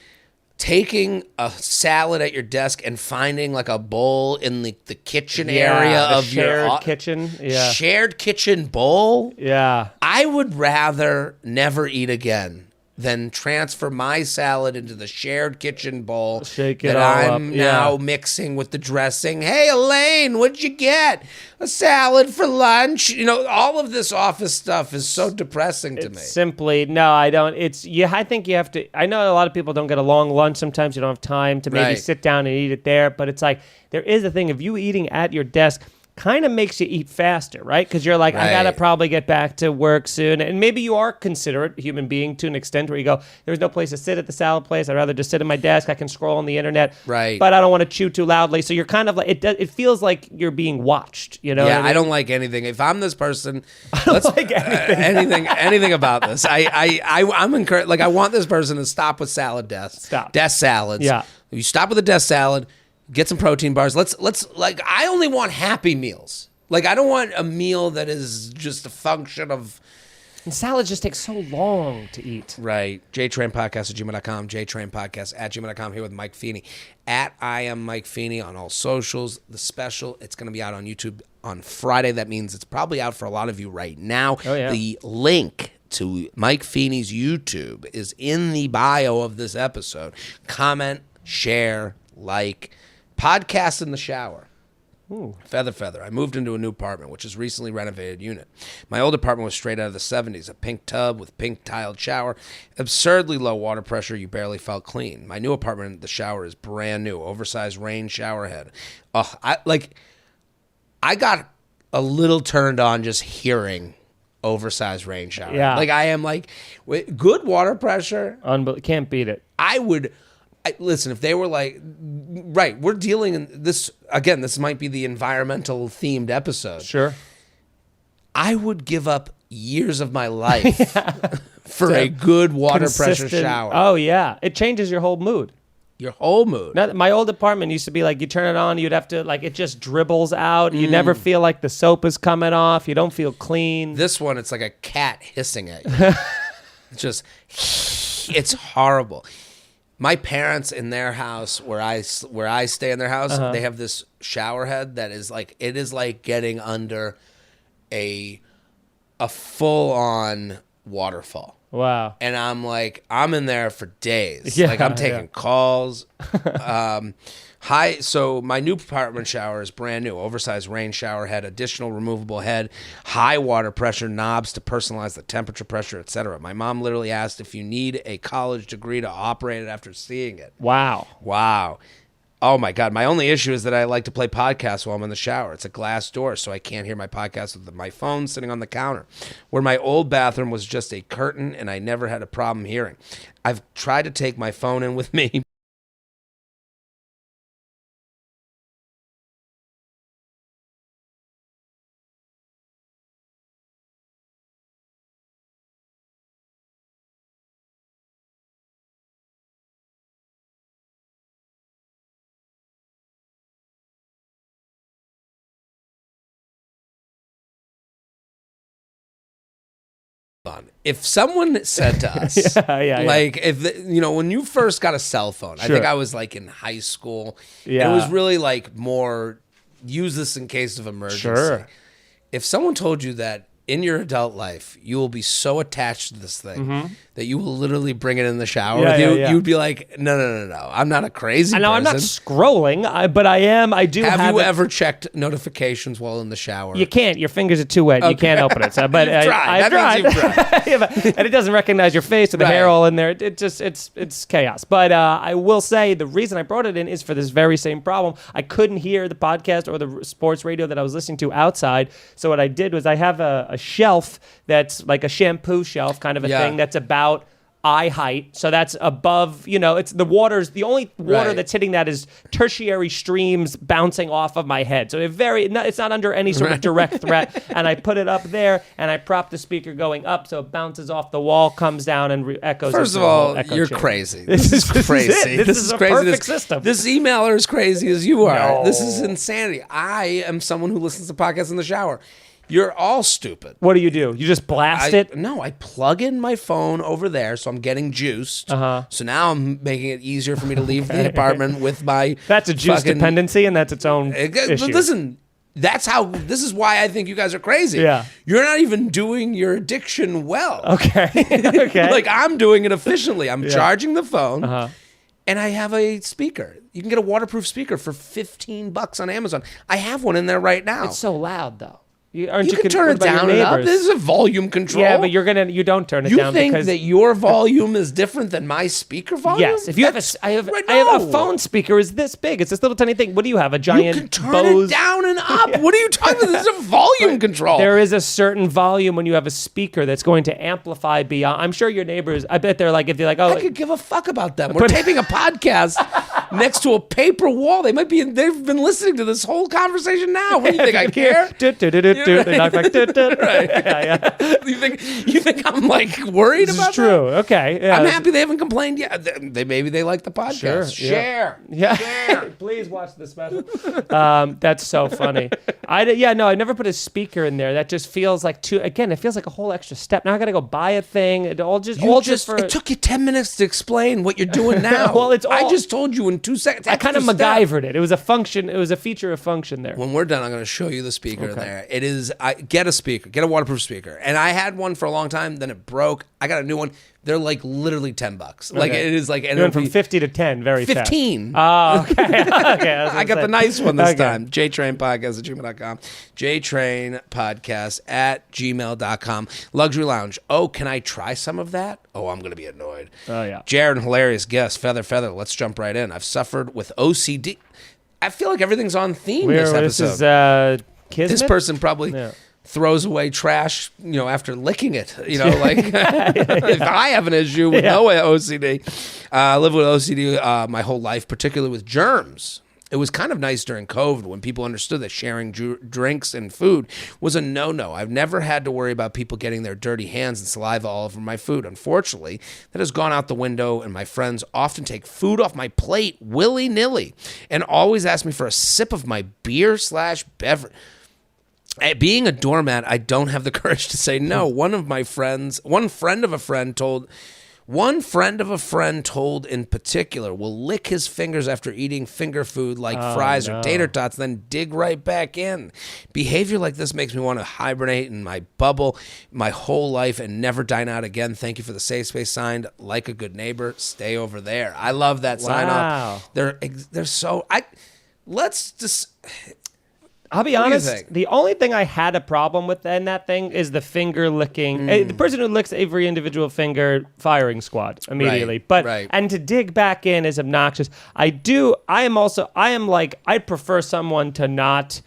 Taking a salad at your desk and finding like a bowl in the kitchen area of your
shared kitchen. Yeah.
Shared kitchen bowl.
Yeah.
I would rather never eat again than transfer my salad into the shared kitchen bowl
Shake it
that
all
I'm
up.
now mixing with the dressing. Hey, Elaine, what'd you get? A salad for lunch? All of this office stuff is so depressing to me.
Simply, no, I don't. I think you have to. I know a lot of people don't get a long lunch. Sometimes you don't have time to maybe sit down and eat it there. But it's like, there is a thing of you eating at your desk kind of makes you eat faster, right? Because you're like, I got to probably get back to work soon. And maybe you are a considerate human being to an extent where you go, there's no place to sit at the salad place. I'd rather just sit at my desk. I can scroll on the internet.
Right.
But I don't want to chew too loudly. So you're kind of like, it feels like you're being watched, you know?
Yeah,
what I mean?
I don't like anything. If I'm this person,
don't like anything.
anything about this. I'm encouraged. Like I want this person to stop with salad desks.
Stop.
Desk salads.
Yeah.
If you stop with a desk salad, get some protein bars. Let's like I only want happy meals. Like, I don't want a meal that is just a function of...
And salads just take so long to eat.
Right. JTrainPodcast@gmail.com. JTrainPodcast@gmail.com. Here with Mike Feeney. I am Mike Feeney on all socials. The special, it's going to be out on YouTube on Friday. That means it's probably out for a lot of you right now.
Oh, yeah.
The link to Mike Feeney's YouTube is in the bio of this episode. Comment, share, like, podcast in the shower.
Ooh.
Feather. I moved into a new apartment, which is recently renovated unit. My old apartment was straight out of the 70s, a pink tub with pink tiled shower, absurdly low water pressure, you barely felt clean. My new apartment, the shower is brand new, oversized rain shower head. I got a little turned on just hearing oversized rain shower.
Yeah.
Like I am like, with good water pressure.
Can't beat it.
Listen, if they were like, right, we're dealing in this, again, this might be the environmental themed episode.
Sure.
I would give up years of my life for a good water pressure shower.
Oh, yeah. It changes your whole mood.
Your whole mood.
My old apartment used to be like, you turn it on, you'd have to, like, it just dribbles out. You never feel like the soap is coming off. You don't feel clean.
This one, it's like a cat hissing at you. It's it's horrible. My parents in their house, where I stay in their house, they have this shower head that is like, it is like getting under a full on waterfall.
Wow.
And I'm like, I'm in there for days.
Yeah,
like I'm taking calls. So my new apartment shower is brand new. Oversized rain shower head, additional removable head, high water pressure knobs to personalize the temperature, pressure, etc. My mom literally asked if you need a college degree to operate it after seeing it.
Wow.
Oh my God. My only issue is that I like to play podcasts while I'm in the shower. It's a glass door, so I can't hear my podcast with my phone sitting on the counter. Where my old bathroom was just a curtain and I never had a problem hearing. I've tried to take my phone in with me. If someone said to us, like, if when you first got a cell phone, I think I was like in high school. It was really like more use this in case of emergency. If someone told you that in your adult life you will be so attached to this thing that you will literally bring it in the shower with you, you'd be like, no, I'm not a crazy person.
I'm not scrolling, but I am. I do.
Have you ever checked notifications while in the shower?
You can't. Your fingers are too wet. Okay. You can't open it. So, but I've tried. And it doesn't recognize your face or the hair all in there. It's chaos. But I will say the reason I brought it in is for this very same problem. I couldn't hear the podcast or the sports radio that I was listening to outside. So what I did was I have a shelf that's like a shampoo shelf kind of a thing that's about eye height. So that's above, it's the only water that's hitting that is tertiary streams bouncing off of my head. So it's not under any sort of direct threat. And I put it up there and I prop the speaker going up so it bounces off the wall, comes down and echoes.
First of all, you're crazy. This is crazy.
This is a
crazy.
perfect system.
This emailer is crazy as you are.
No.
This is insanity. I am someone who listens to podcasts in the shower. You're all stupid.
What do? You just blast it?
No, I plug in my phone over there, so I'm getting juiced. So now I'm making it easier for me to leave the apartment with my...
That's a juice dependency, and that's its own issue.
Listen, this is why I think you guys are crazy.
Yeah.
You're not even doing your addiction well.
Okay.
Like, I'm doing it efficiently. I'm charging the phone. And I have a speaker. You can get a waterproof speaker for $15 on Amazon. I have one in there right now.
It's so loud, though.
You can turn it down and up. This is a volume control.
Yeah, but you don't turn it down.
You think that your volume is different than my speaker volume?
Yes. If you I have a phone speaker is this big. It's this little tiny thing. What do you have? A giant
You can turn it down and up. What are you talking about? This is a volume control.
There is a certain volume when you have a speaker that's going to amplify beyond. I'm sure your neighbors, I bet they're like, if they're like,
I could give a fuck about them. We're taping a podcast next to a paper wall. They've been listening to this whole conversation now. What do you think I care?
They knock like
right. You think I'm like worried about that?
It's true. Okay. Yeah.
I'm happy they haven't complained yet. Maybe they like the podcast.
Share. Please watch the special. That's so funny. I never put a speaker in there. That just feels like it feels like a whole extra step. Now I got to go buy a thing. It
took you 10 minutes to explain what you're doing now.
Well, I
just told you in 2 seconds.
I kind of MacGyvered it. It was a function. It was a feature of function there.
When we're done, I'm going to show you the speaker there. It is, get a speaker, get a waterproof speaker. And I had one for a long time, then it broke. I got a new one. They're like literally $10. Like it is like,
you went from 50 to 10 very
15.
Fast. Oh, okay.
I got the nice one this time. JTrain podcast at gmail.com. JTrain podcast at gmail.com. Luxury Lounge. Oh, can I try some of that? Oh, I'm going to be annoyed.
Oh, yeah.
Jared, hilarious guest. Feather. Let's jump right in. I've suffered with OCD. I feel like everything's on theme this episode.
This is Kismet?
This person probably throws away trash, after licking it. If I have an issue with no OCD, I live with OCD my whole life, particularly with germs. It was kind of nice during COVID when people understood that sharing drinks and food was a no-no. I've never had to worry about people getting their dirty hands and saliva all over my food. Unfortunately, that has gone out the window, and my friends often take food off my plate willy-nilly and always ask me for a sip of my beer/beverage. Being a doormat, I don't have the courage to say no. One friend of a friend told in particular will lick his fingers after eating finger food like fries or tater tots, then dig right back in. Behavior like this makes me want to hibernate in my bubble my whole life and never dine out again. Thank you for the safe space. Signed, like a good neighbor, stay over there. I love that sign off. They're so... Let's just...
I'll be honest, the only thing I had a problem with in that thing is the finger licking. The person who licks every individual finger, firing squad immediately. And to dig back in is obnoxious. I'd prefer someone to not,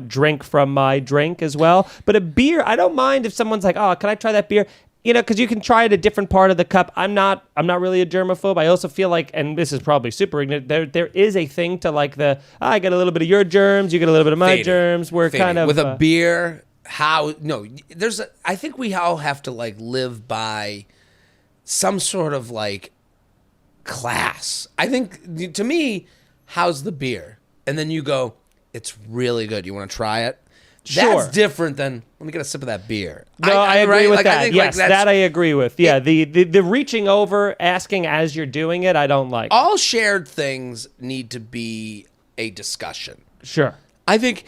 drink from my drink as well. But a beer, I don't mind if someone's like, oh, can I try that beer? Because you can try it a different part of the cup. I'm not really a germaphobe. I also feel like, and this is probably super ignorant, there is a thing to like I get a little bit of your germs, you get a little bit of my germs. We're kind of...
With a beer, I think we all have to like live by some sort of like class. I think, to me, how's the beer? And then you go, it's really good. You want to try it? That's different than, let me get a sip of that beer.
No, I agree with that. Yes, that I agree with. Yeah, the reaching over, asking as you're doing it, I don't like.
All shared things need to be a discussion.
Sure.
I think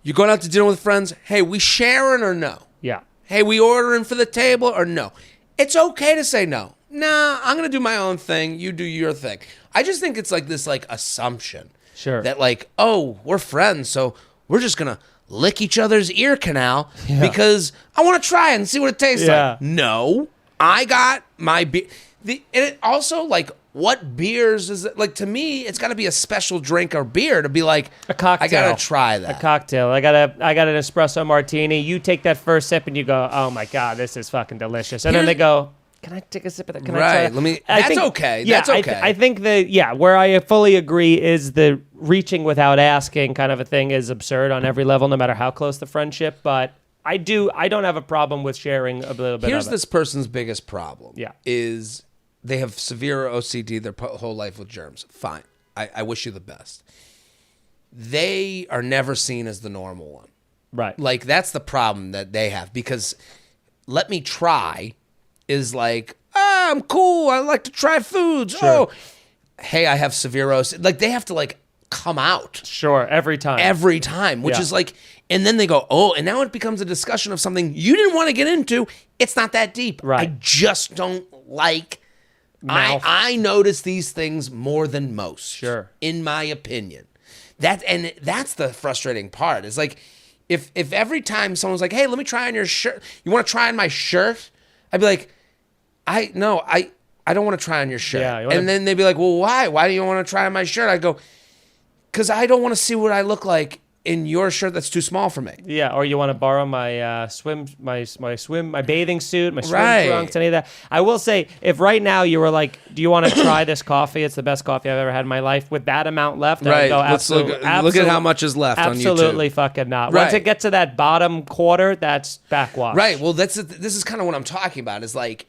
you're going out to dinner with friends, hey, we sharing or no?
Yeah.
Hey, we ordering for the table or no? It's okay to say no. Nah, I'm going to do my own thing. You do your thing. I just think it's like this like assumption.
Sure.
That like, oh, we're friends, so we're just going to lick each other's ear canal because I want to try it and see what it tastes like. No, I got my beer. And it also, like, what beers is it? Like, to me, it's got to be a special drink or beer to be like,
a cocktail.
I got to try that.
A cocktail. I got an espresso martini. You take that first sip and you go, oh my God, this is fucking delicious. And then they go, can I take a sip of that? Can I try that?
That's okay.
Yeah,
that's okay.
I think where I fully agree is the reaching without asking kind of a thing is absurd on every level, no matter how close the friendship. But I don't have a problem with sharing a little bit.
Here's this person's biggest problem.
Yeah.
Is they have severe OCD their whole life with germs. Fine. I wish you the best. They are never seen as the normal one.
Right.
Like, that's the problem that they have, because let me try is like, I'm cool. I like to try foods.
Sure.
Oh, hey, I have severe OCD. Like, they have to like come out.
Sure, every time.
Which is like, and then they go, oh, and now it becomes a discussion of something you didn't want to get into. It's not that deep.
Right.
I just don't like, I notice these things more than most.
Sure.
In my opinion. That's the frustrating part. It's like, if every time someone's like, hey, let me try on your shirt. You want to try on my shirt? I'd be like, I don't want to try on your shirt.
Yeah,
and then they'd be like, well, why? Why do you want to try on my shirt? I go, because I don't want to see what I look like in your shirt that's too small for me.
Yeah, or you want to borrow my my bathing suit, my swim trunks, any of that. I will say, if right now you were like, do you want to try this coffee? It's the best coffee I've ever had in my life. With that amount left, I would go, absolutely.
Look at how much is left on YouTube.
Absolutely fucking not. Once it gets to that bottom quarter, that's backwash.
Right, well, this is kind of what I'm talking about, is like,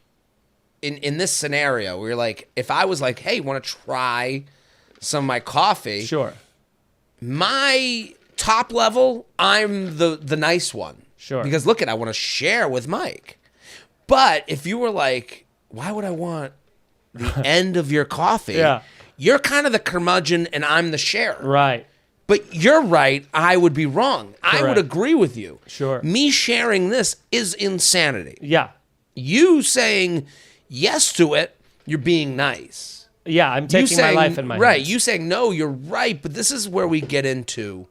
in this scenario, where you're like, if I was like, hey, you want to try some of my coffee?
Sure.
My top level, I'm the nice one.
Sure.
Because look I want to share with Mike. But if you were like, why would I want the end of your coffee?
Yeah.
You're kind of the curmudgeon and I'm the sharer.
Right.
But you're right, I would be wrong.
Correct.
I would agree with you.
Sure.
Me sharing this is insanity.
Yeah.
You saying yes to it, you're being nice.
Yeah, I'm taking my life in my hands.
Right, you saying no, you're right, but this is where we get into,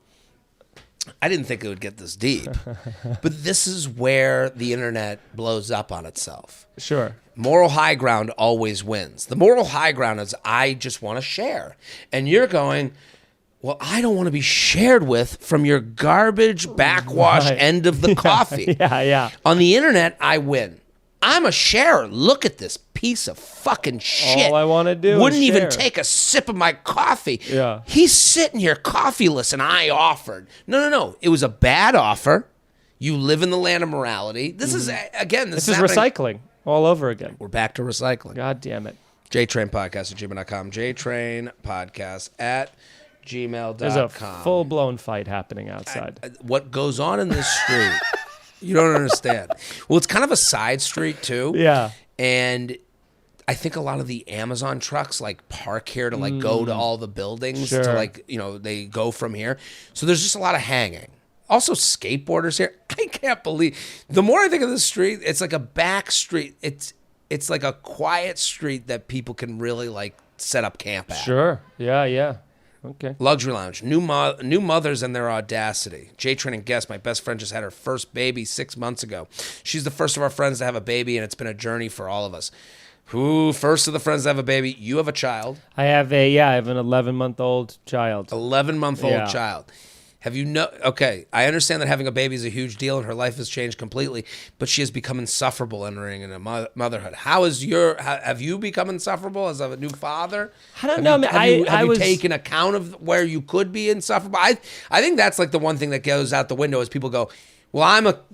I didn't think it would get this deep, but this is where the internet blows up on itself.
Sure.
Moral high ground always wins. The moral high ground is, I just want to share. And you're going, well, I don't want to be shared with from your garbage backwash end of the coffee.
Yeah.
On the internet, I win. I'm a sharer. Look at this piece of fucking shit.
All I want to do
Wouldn't
is
even
share.
take a sip of my coffee.
Yeah.
He's sitting here coffeeless and I offered. No. It was a bad offer. You live in the land of morality. This is, again, this is
recycling all over again.
We're back to recycling.
God damn it.
JTrain podcast at gmail.com. JTrain podcast at gmail.com.
There's a full-blown fight happening outside.
What goes on in this street, you don't understand. Well, it's kind of a side street, too.
Yeah.
And I think a lot of the Amazon trucks like park here to like go to all the buildings
Sure.
to like, they go from here. So there's just a lot of hanging. Also skateboarders here. I can't believe, the more I think of this street, it's like a back street. It's like a quiet street that people can really like set up camp at.
Sure. Yeah. Okay.
Luxury Lounge, new mothers and their audacity. JTrain and guest, my best friend just had her first baby 6 months ago. She's the first of our friends to have a baby, and it's been a journey for all of us. Who first of the friends to have a baby? You have a child.
I have an 11-month-old child.
11-month-old child. Okay, I understand that having a baby is a huge deal and her life has changed completely, but she has become insufferable entering into motherhood. Have you become insufferable as a new father?
I don't know.
Have you taken account of where you could be insufferable? I think that's like the one thing that goes out the window is people go, well,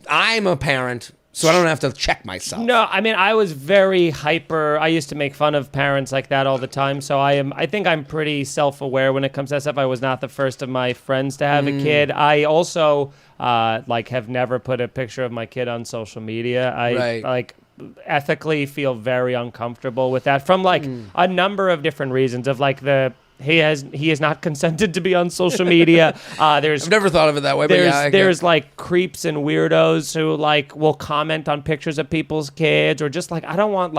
I'm a parent, so I don't have to check myself.
No, I mean, I was very hyper. I used to make fun of parents like that all the time. So I think I'm pretty self-aware when it comes to that stuff. I was not the first of my friends to have a kid. I also have never put a picture of my kid on social media. I ethically feel very uncomfortable with that from a number of different reasons of he has not consented to be on social media. I've
never thought of it that way.
There's creeps and weirdos who will comment on pictures of people's kids, or just I don't want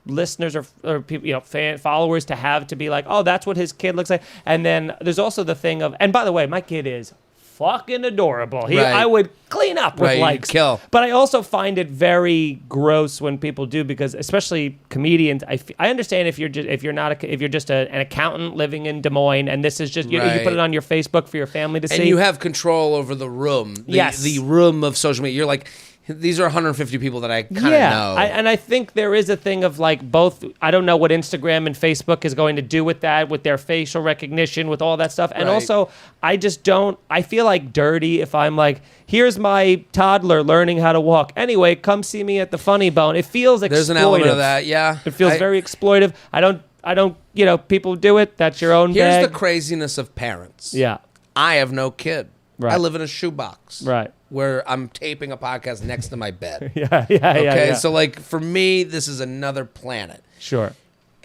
listeners or people, followers to be like, oh, that's what his kid looks like. And then there's also the thing of, and by the way, my kid is fucking adorable. I would clein up with likes.
Kill.
But I also find it very gross when people do, because especially comedians, I understand if you're just an accountant living in Des Moines and this is just you put it on your Facebook for your family to see.
And you have control over the room. The room of social media. You're like, these are 150 people that I kind of know.
And I think there is a thing of both. I don't know what Instagram and Facebook is going to do with that, with their facial recognition, with all that stuff. And also, I just don't. I feel dirty if I'm here's my toddler learning how to walk. Anyway, come see me at the Funny Bone. It feels exploitive.
There's an element of that, yeah.
It feels very exploitive. I don't. People do it. That's your own bag.
Here's the craziness of parents.
Yeah.
I have no kid.
Right.
I live in a shoebox.
Right.
Where I'm taping a podcast next to my bed.
Yeah.
So for me, this is another planet.
Sure.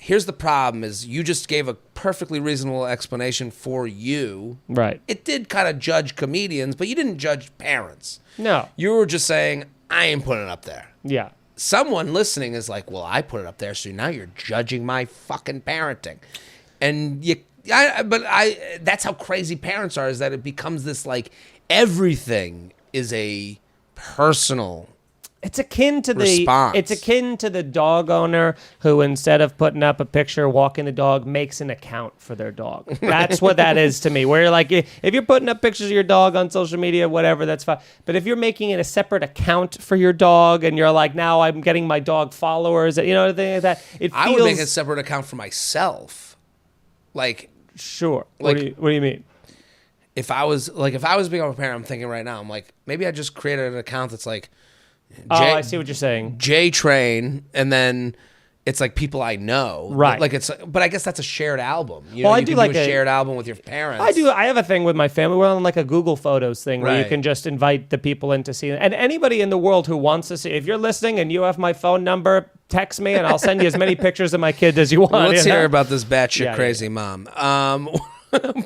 Here's the problem is you just gave a perfectly reasonable explanation for you.
Right.
It did kind of judge comedians, but you didn't judge parents.
No.
You were just saying, I ain't putting it up there.
Yeah.
Someone listening is like, well, I put it up there, so now you're judging my fucking parenting. And that's how crazy parents are, is that it becomes this everything is a personal
It's akin to
response.
It's akin to the dog owner who, instead of putting up a picture walking the dog, makes an account for their dog. That's what that is to me. Where you're if you're putting up pictures of your dog on social media, whatever, that's fine. But if you're making it a separate account for your dog, and you're now I'm getting my dog followers, things like that.
I would make a separate account for myself.
Sure. What do you mean?
If I was being a parent, I'm thinking right now, I'm maybe I just created an account that's
I see what you're saying.
JTrain, and then it's people I know.
Right.
But I guess that's a shared album.
I
you
do
can do a shared album with your parents.
I have a thing with my family. We're on a Google Photos thing where you can just invite the people in to see it. And anybody in the world who wants to see, if you're listening and you have my phone number, text me and I'll send you as many pictures of my kids as you want.
Let's hear about this batshit crazy mom.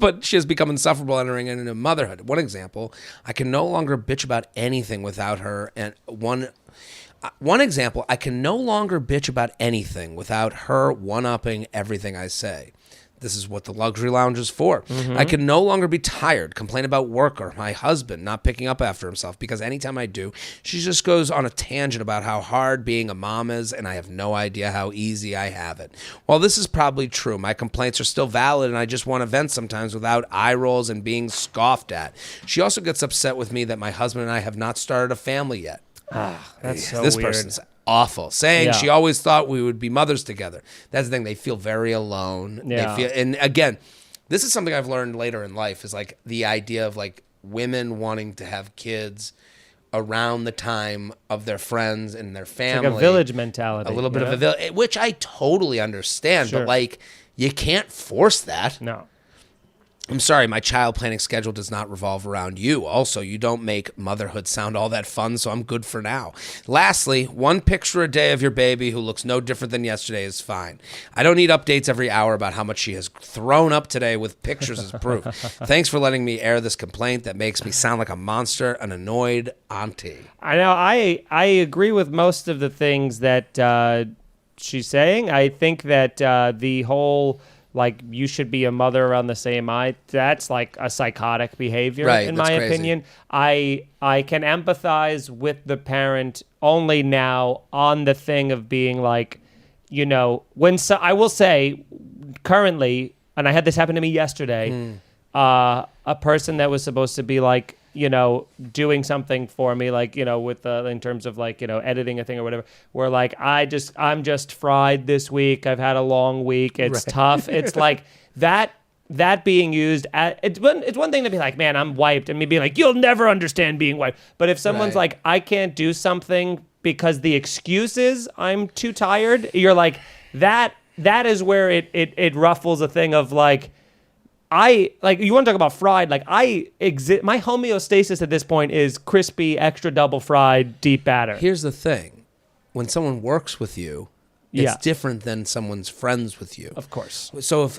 But she has become insufferable entering into motherhood. One example, I can no longer bitch about anything without her. And one example, I can no longer bitch about anything without her one-upping everything I say. This is what the luxury lounge is for. Mm-hmm. I can no longer be tired, complain about work or my husband not picking up after himself, because anytime I do, she just goes on a tangent about how hard being a mom is, and I have no idea how easy I have it. While this is probably true, my complaints are still valid, and I just want to vent sometimes without eye rolls and being scoffed at. She also gets upset with me that my husband and I have not started a family yet.
That's so
this
weird.
Person's awful, saying she always thought we would be mothers together. That's the thing. They feel very alone.
Yeah.
And again, this is something I've learned later in life, is the idea of women wanting to have kids around the time of their friends and their family.
It's a village mentality.
A little bit of a village, which I totally understand,
Sure.
but you can't force that.
No.
I'm sorry, my child planning schedule does not revolve around you. Also, you don't make motherhood sound all that fun, so I'm good for now. Lastly, 1 picture a day of your baby who looks no different than yesterday is fine. I don't need updates every hour about how much she has thrown up today with pictures as proof. Thanks for letting me air this complaint that makes me sound like a monster, an annoyed auntie.
I know. I agree with most of the things that she's saying. I think that the whole... like, you should be a mother around the same age. That's like a psychotic behavior, in my opinion. I can empathize with the parent only now on the thing of being like, you know, I will say currently, and I had this happen to me yesterday, a person that was supposed to be like, you know, doing something for me, like, you know, with in terms of like, you know, editing a thing or whatever, where like, I'm just fried this week. I've had a long week. It's tough. It's like that being used it's one thing to be like, man, I'm wiped, and me being like, you'll never understand being wiped. But if someone's like, I can't do something because the excuse is I'm too tired, you're like, that is where it ruffles a thing of like, you want to talk about fried, like my homeostasis at this point is crispy, extra double fried, deep batter.
Here's the thing. When someone works with you, it's different than someone's friends with you.
Of course.
So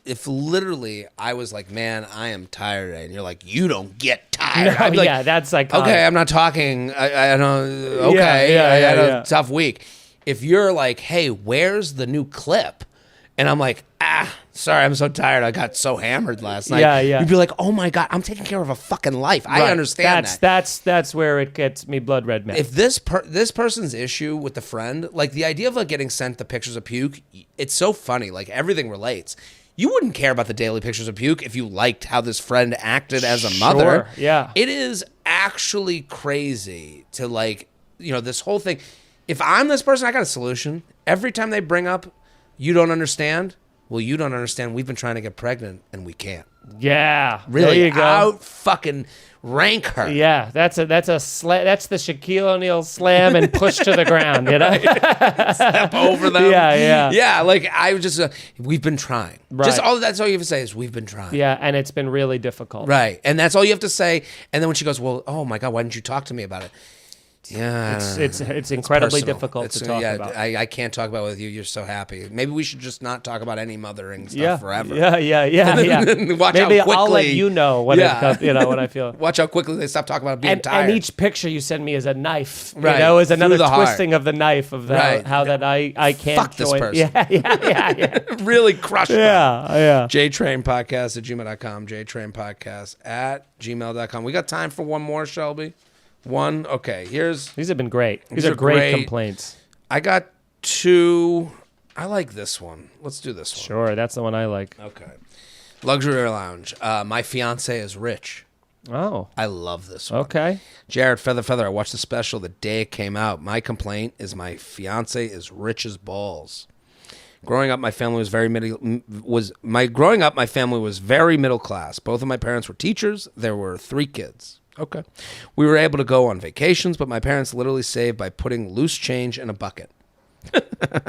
if literally I was like, man, I am tired today, and you're like, you don't get tired. I'd be like,
that's like,
okay, I'm not talking. I don't, okay, I had a tough week. If you're like, hey, where's the new clip? And I'm like, sorry, I'm so tired. I got so hammered last night.
Yeah.
You'd be like, oh my God, I'm taking care of a fucking life. I understand that.
That's where it gets me blood red, man.
If this person's issue with the friend, like the idea of like getting sent the pictures of puke, it's so funny. Like everything relates. You wouldn't care about the daily pictures of puke if you liked how this friend acted as a mother.
Yeah.
It is actually crazy to like, you know, this whole thing. If I'm this person, I got a solution. Every time they bring up, you don't understand. Well, you don't understand. We've been trying to get pregnant and we can't.
Yeah,
really.
There you go.
Out fucking rank her.
Yeah, that's the Shaquille O'Neal slam and push to the ground. You know,
step over them.
Yeah.
Like I was just, we've been trying.
Right.
That's all you have to say is we've been trying.
Yeah, and it's been really difficult.
Right, and that's all you have to say. And then when she goes, well, oh my God, why didn't you talk to me about it? Yeah,
it's incredibly difficult to talk about.
I can't talk about it with you. You're so happy. Maybe we should just not talk about any mothering stuff forever.
Yeah.
Watch
Maybe
how quickly,
I'll let you know when it comes, when I feel.
Watch how quickly they stop talking about being tired.
And each picture you send me is a knife.
Right.
Is another twisting of the knife of how that I can't
fuck this person.
Yeah.
Really crush them.
Yeah.
JTrain podcast at gmail.com. JTrain podcast at gmail.com. We got time for one more, Shelby. One, okay, these
have been great. These are great complaints.
I got 2. I like this one. Let's do this one.
Sure, that's the one I like.
Okay. Luxury Lounge. My fiance is rich.
Oh.
I love this one.
Okay.
Feather, I watched the special the day it came out. My complaint is my fiance is rich as balls. Growing up, my family was very middle class. Both of my parents were teachers. There were 3 kids. Okay. We were able to go on vacations, but my parents literally saved by putting loose change in a bucket.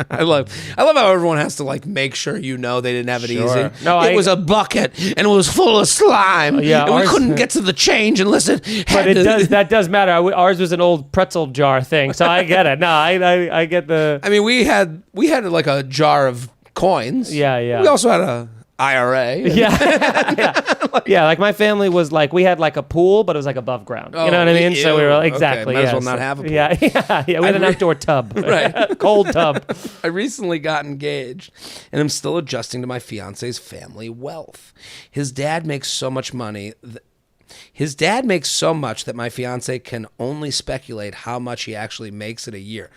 I love how everyone has to like make sure they didn't have it easy.
No,
it was a bucket and it was full of slime. And we couldn't get to the change unless it.
That does matter. Ours was an old pretzel jar thing, so I get it. No, I get the.
I mean, we had like a jar of coins.
Yeah.
We also had a IRA.
Yeah. Like my family was like, we had like a pool, but it was like above ground. You know what I mean? So we were like, exactly.
Might as well not have a pool.
Yeah. We had an outdoor tub,
right?
Cold tub.
I recently got engaged, and I'm still adjusting to my fiance's family wealth. His dad makes so much money. His dad makes so much that my fiance can only speculate how much he actually makes in a year.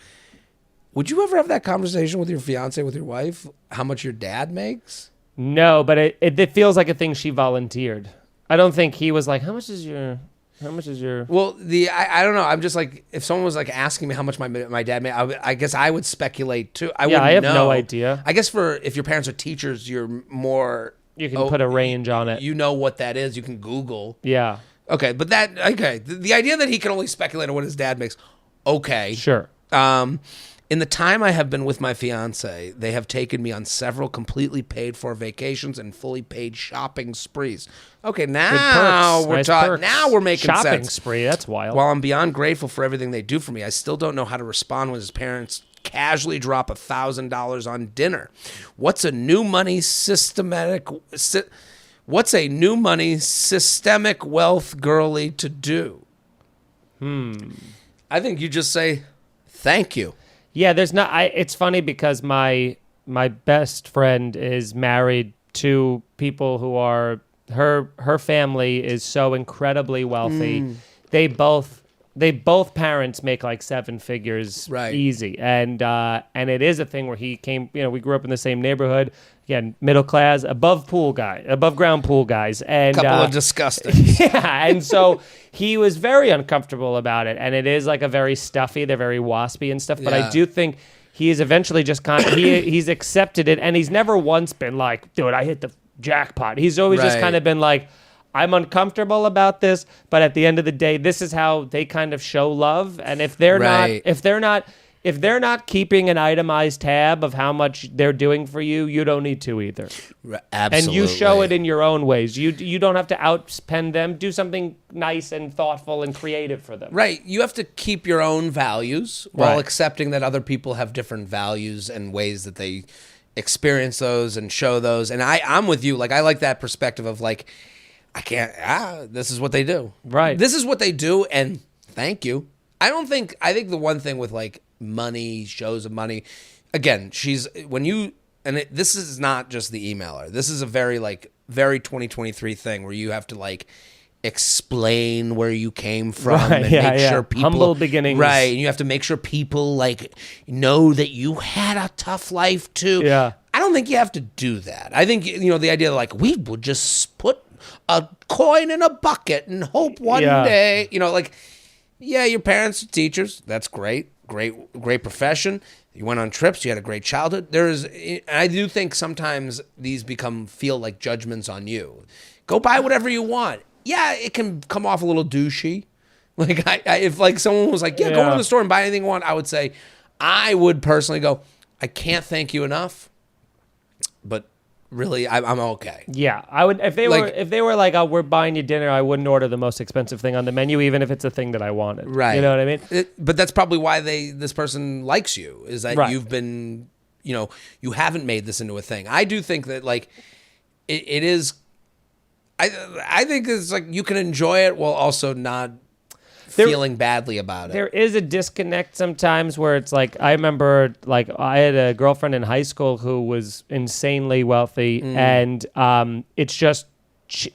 Would you ever have that conversation with your fiance, with your wife, how much your dad makes?
No, but it feels like a thing she volunteered. I don't think he was like, how much is your?
Well, I don't know. I'm just like, if someone was like asking me how much my dad made, I guess I would speculate too. I have
no idea.
I guess if your parents are teachers, you're more.
You can put a range on it.
You know what that is. You can Google.
Yeah.
Okay, but the idea that he can only speculate on what his dad makes. Okay.
Sure.
In the time I have been with my fiance, they have taken me on several completely paid for vacations and fully paid shopping sprees. Okay, now we're talking. Now we're making sense.
Shopping spree, that's wild.
While I'm beyond grateful for everything they do for me, I still don't know how to respond when his parents casually drop $1,000 on dinner. What's a new money systemic wealth girly to do? I think you just say thank you.
Yeah, there's not. It's funny because my best friend is married to people who are her family is so incredibly wealthy. They both parents make like 7 figures easy, and it is a thing where he came. We grew up in the same neighborhood. Again, middle class, above ground pool guys, and
couple of disgusting.
Yeah, and so he was very uncomfortable about it, and it is like a very stuffy. They're very waspy and stuff. But I do think he is eventually just he's accepted it, and he's never once been like, "Dude, I hit the jackpot." He's always just kind of been like, I'm uncomfortable about this, but at the end of the day, this is how they kind of show love. And if they're not keeping an itemized tab of how much they're doing for you, you don't need to either.
Absolutely.
And you show it in your own ways. You don't have to outspend them. Do something nice and thoughtful and creative for them.
Right. You have to keep your own values while accepting that other people have different values and ways that they experience those and show those. And I'm with you. Like, I like that perspective of like, I can't, this is what they do. Right. This is what they do, and thank you. I think the one thing with like money, shows of money, again, this is not just the emailer. This is a very 2023 thing where you have to like explain where you came from and make sure people,
humble beginnings.
Right. And you have to make sure people like know that you had a tough life too. Yeah. I don't think you have to do that. I think, the idea like we would just put a coin in a bucket and hope one day, your parents are teachers. That's great. Great profession. You went on trips. You had a great childhood. I do think sometimes these feel like judgments on you. Go buy whatever you want. Yeah, it can come off a little douchey. Like if like someone was like, go to the store and buy anything you want, I would say, I would personally go, I can't thank you enough, but really, I'm okay. Yeah, I would if they were like, oh, we're buying you dinner, I wouldn't order the most expensive thing on the menu, even if it's a thing that I wanted. Right. You know what I mean? But that's probably why this person likes you, is that you've been, you haven't made this into a thing. I do think that like it is. I think it's like you can enjoy it while also not feeling badly about it. There is a disconnect sometimes where it's like, I remember like I had a girlfriend in high school who was insanely wealthy, and it's just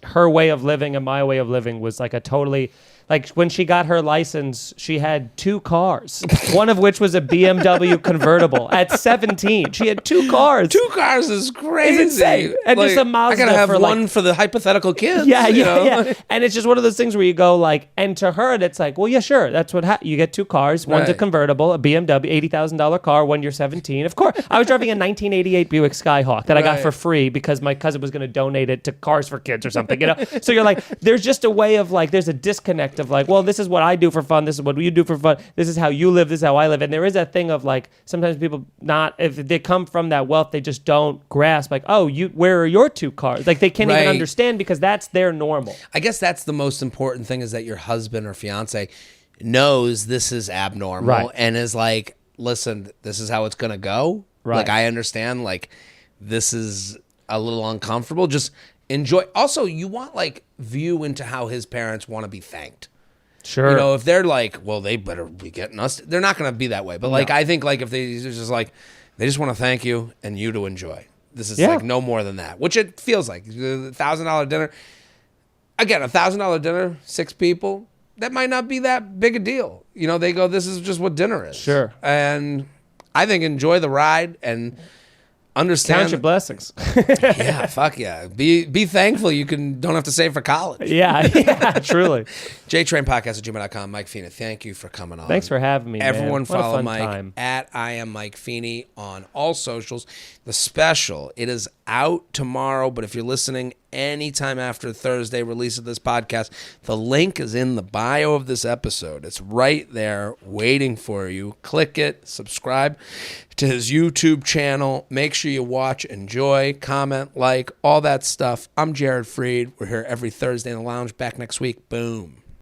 her way of living and my way of living was like a totally, like when she got her license, she had 2 cars, one of which was a BMW convertible at 17. She had 2 cars. 2 cars is crazy. It's insane. And like, just a Mazda. I gotta have one for the hypothetical kids. Yeah. And it's just one of those things where you go like, and to her, it's like, well, yeah, sure. That's what you get 2 cars. One's a convertible, a BMW, $80,000 car when you're 17. Of course. I was driving a 1988 Buick Skyhawk that I got for free because my cousin was going to donate it to Cars for Kids or something, So you're like, there's just a way of like, there's a disconnect of like, well, this is what I do for fun. This is what you do for fun. This is how you live. This is how I live. And there is that thing of like, sometimes people if they come from that wealth, they just don't grasp like, oh, where are your 2 cars? Like they can't even understand because that's their normal. I guess that's the most important thing, is that your husband or fiance knows this is abnormal and is like, listen, this is how it's going to go. Right. Like I understand, like this is a little uncomfortable. Just enjoy. Also, you want like view into how his parents want to be thanked. Sure. If they're like, well, they better be getting us, they're not going to be that way. But like, I think like if they're just like, they just want to thank you and you to enjoy. This is like no more than that, which it feels like. The $1,000 dinner. Again, $1,000 dinner, 6 people, that might not be that big a deal. They go, this is just what dinner is. Sure. And I think enjoy the ride and understand. Count your blessings. Yeah, fuck yeah. Be thankful you don't have to save for college. Yeah, truly. JTrainPodcast@gmail.com. Mike Feeney, thank you for coming on. Thanks for having me, Everyone man. Follow Mike time. At I am Mike Feeney on all socials. The special, it is out tomorrow, but if you're listening anytime after Thursday release of this podcast, the link is in the bio of this episode. It's right there waiting for you. Click it, subscribe to his YouTube channel. Make sure you watch, enjoy, comment, like, all that stuff. I'm Jared Freed. We're here every Thursday in the lounge. Back next week. Boom.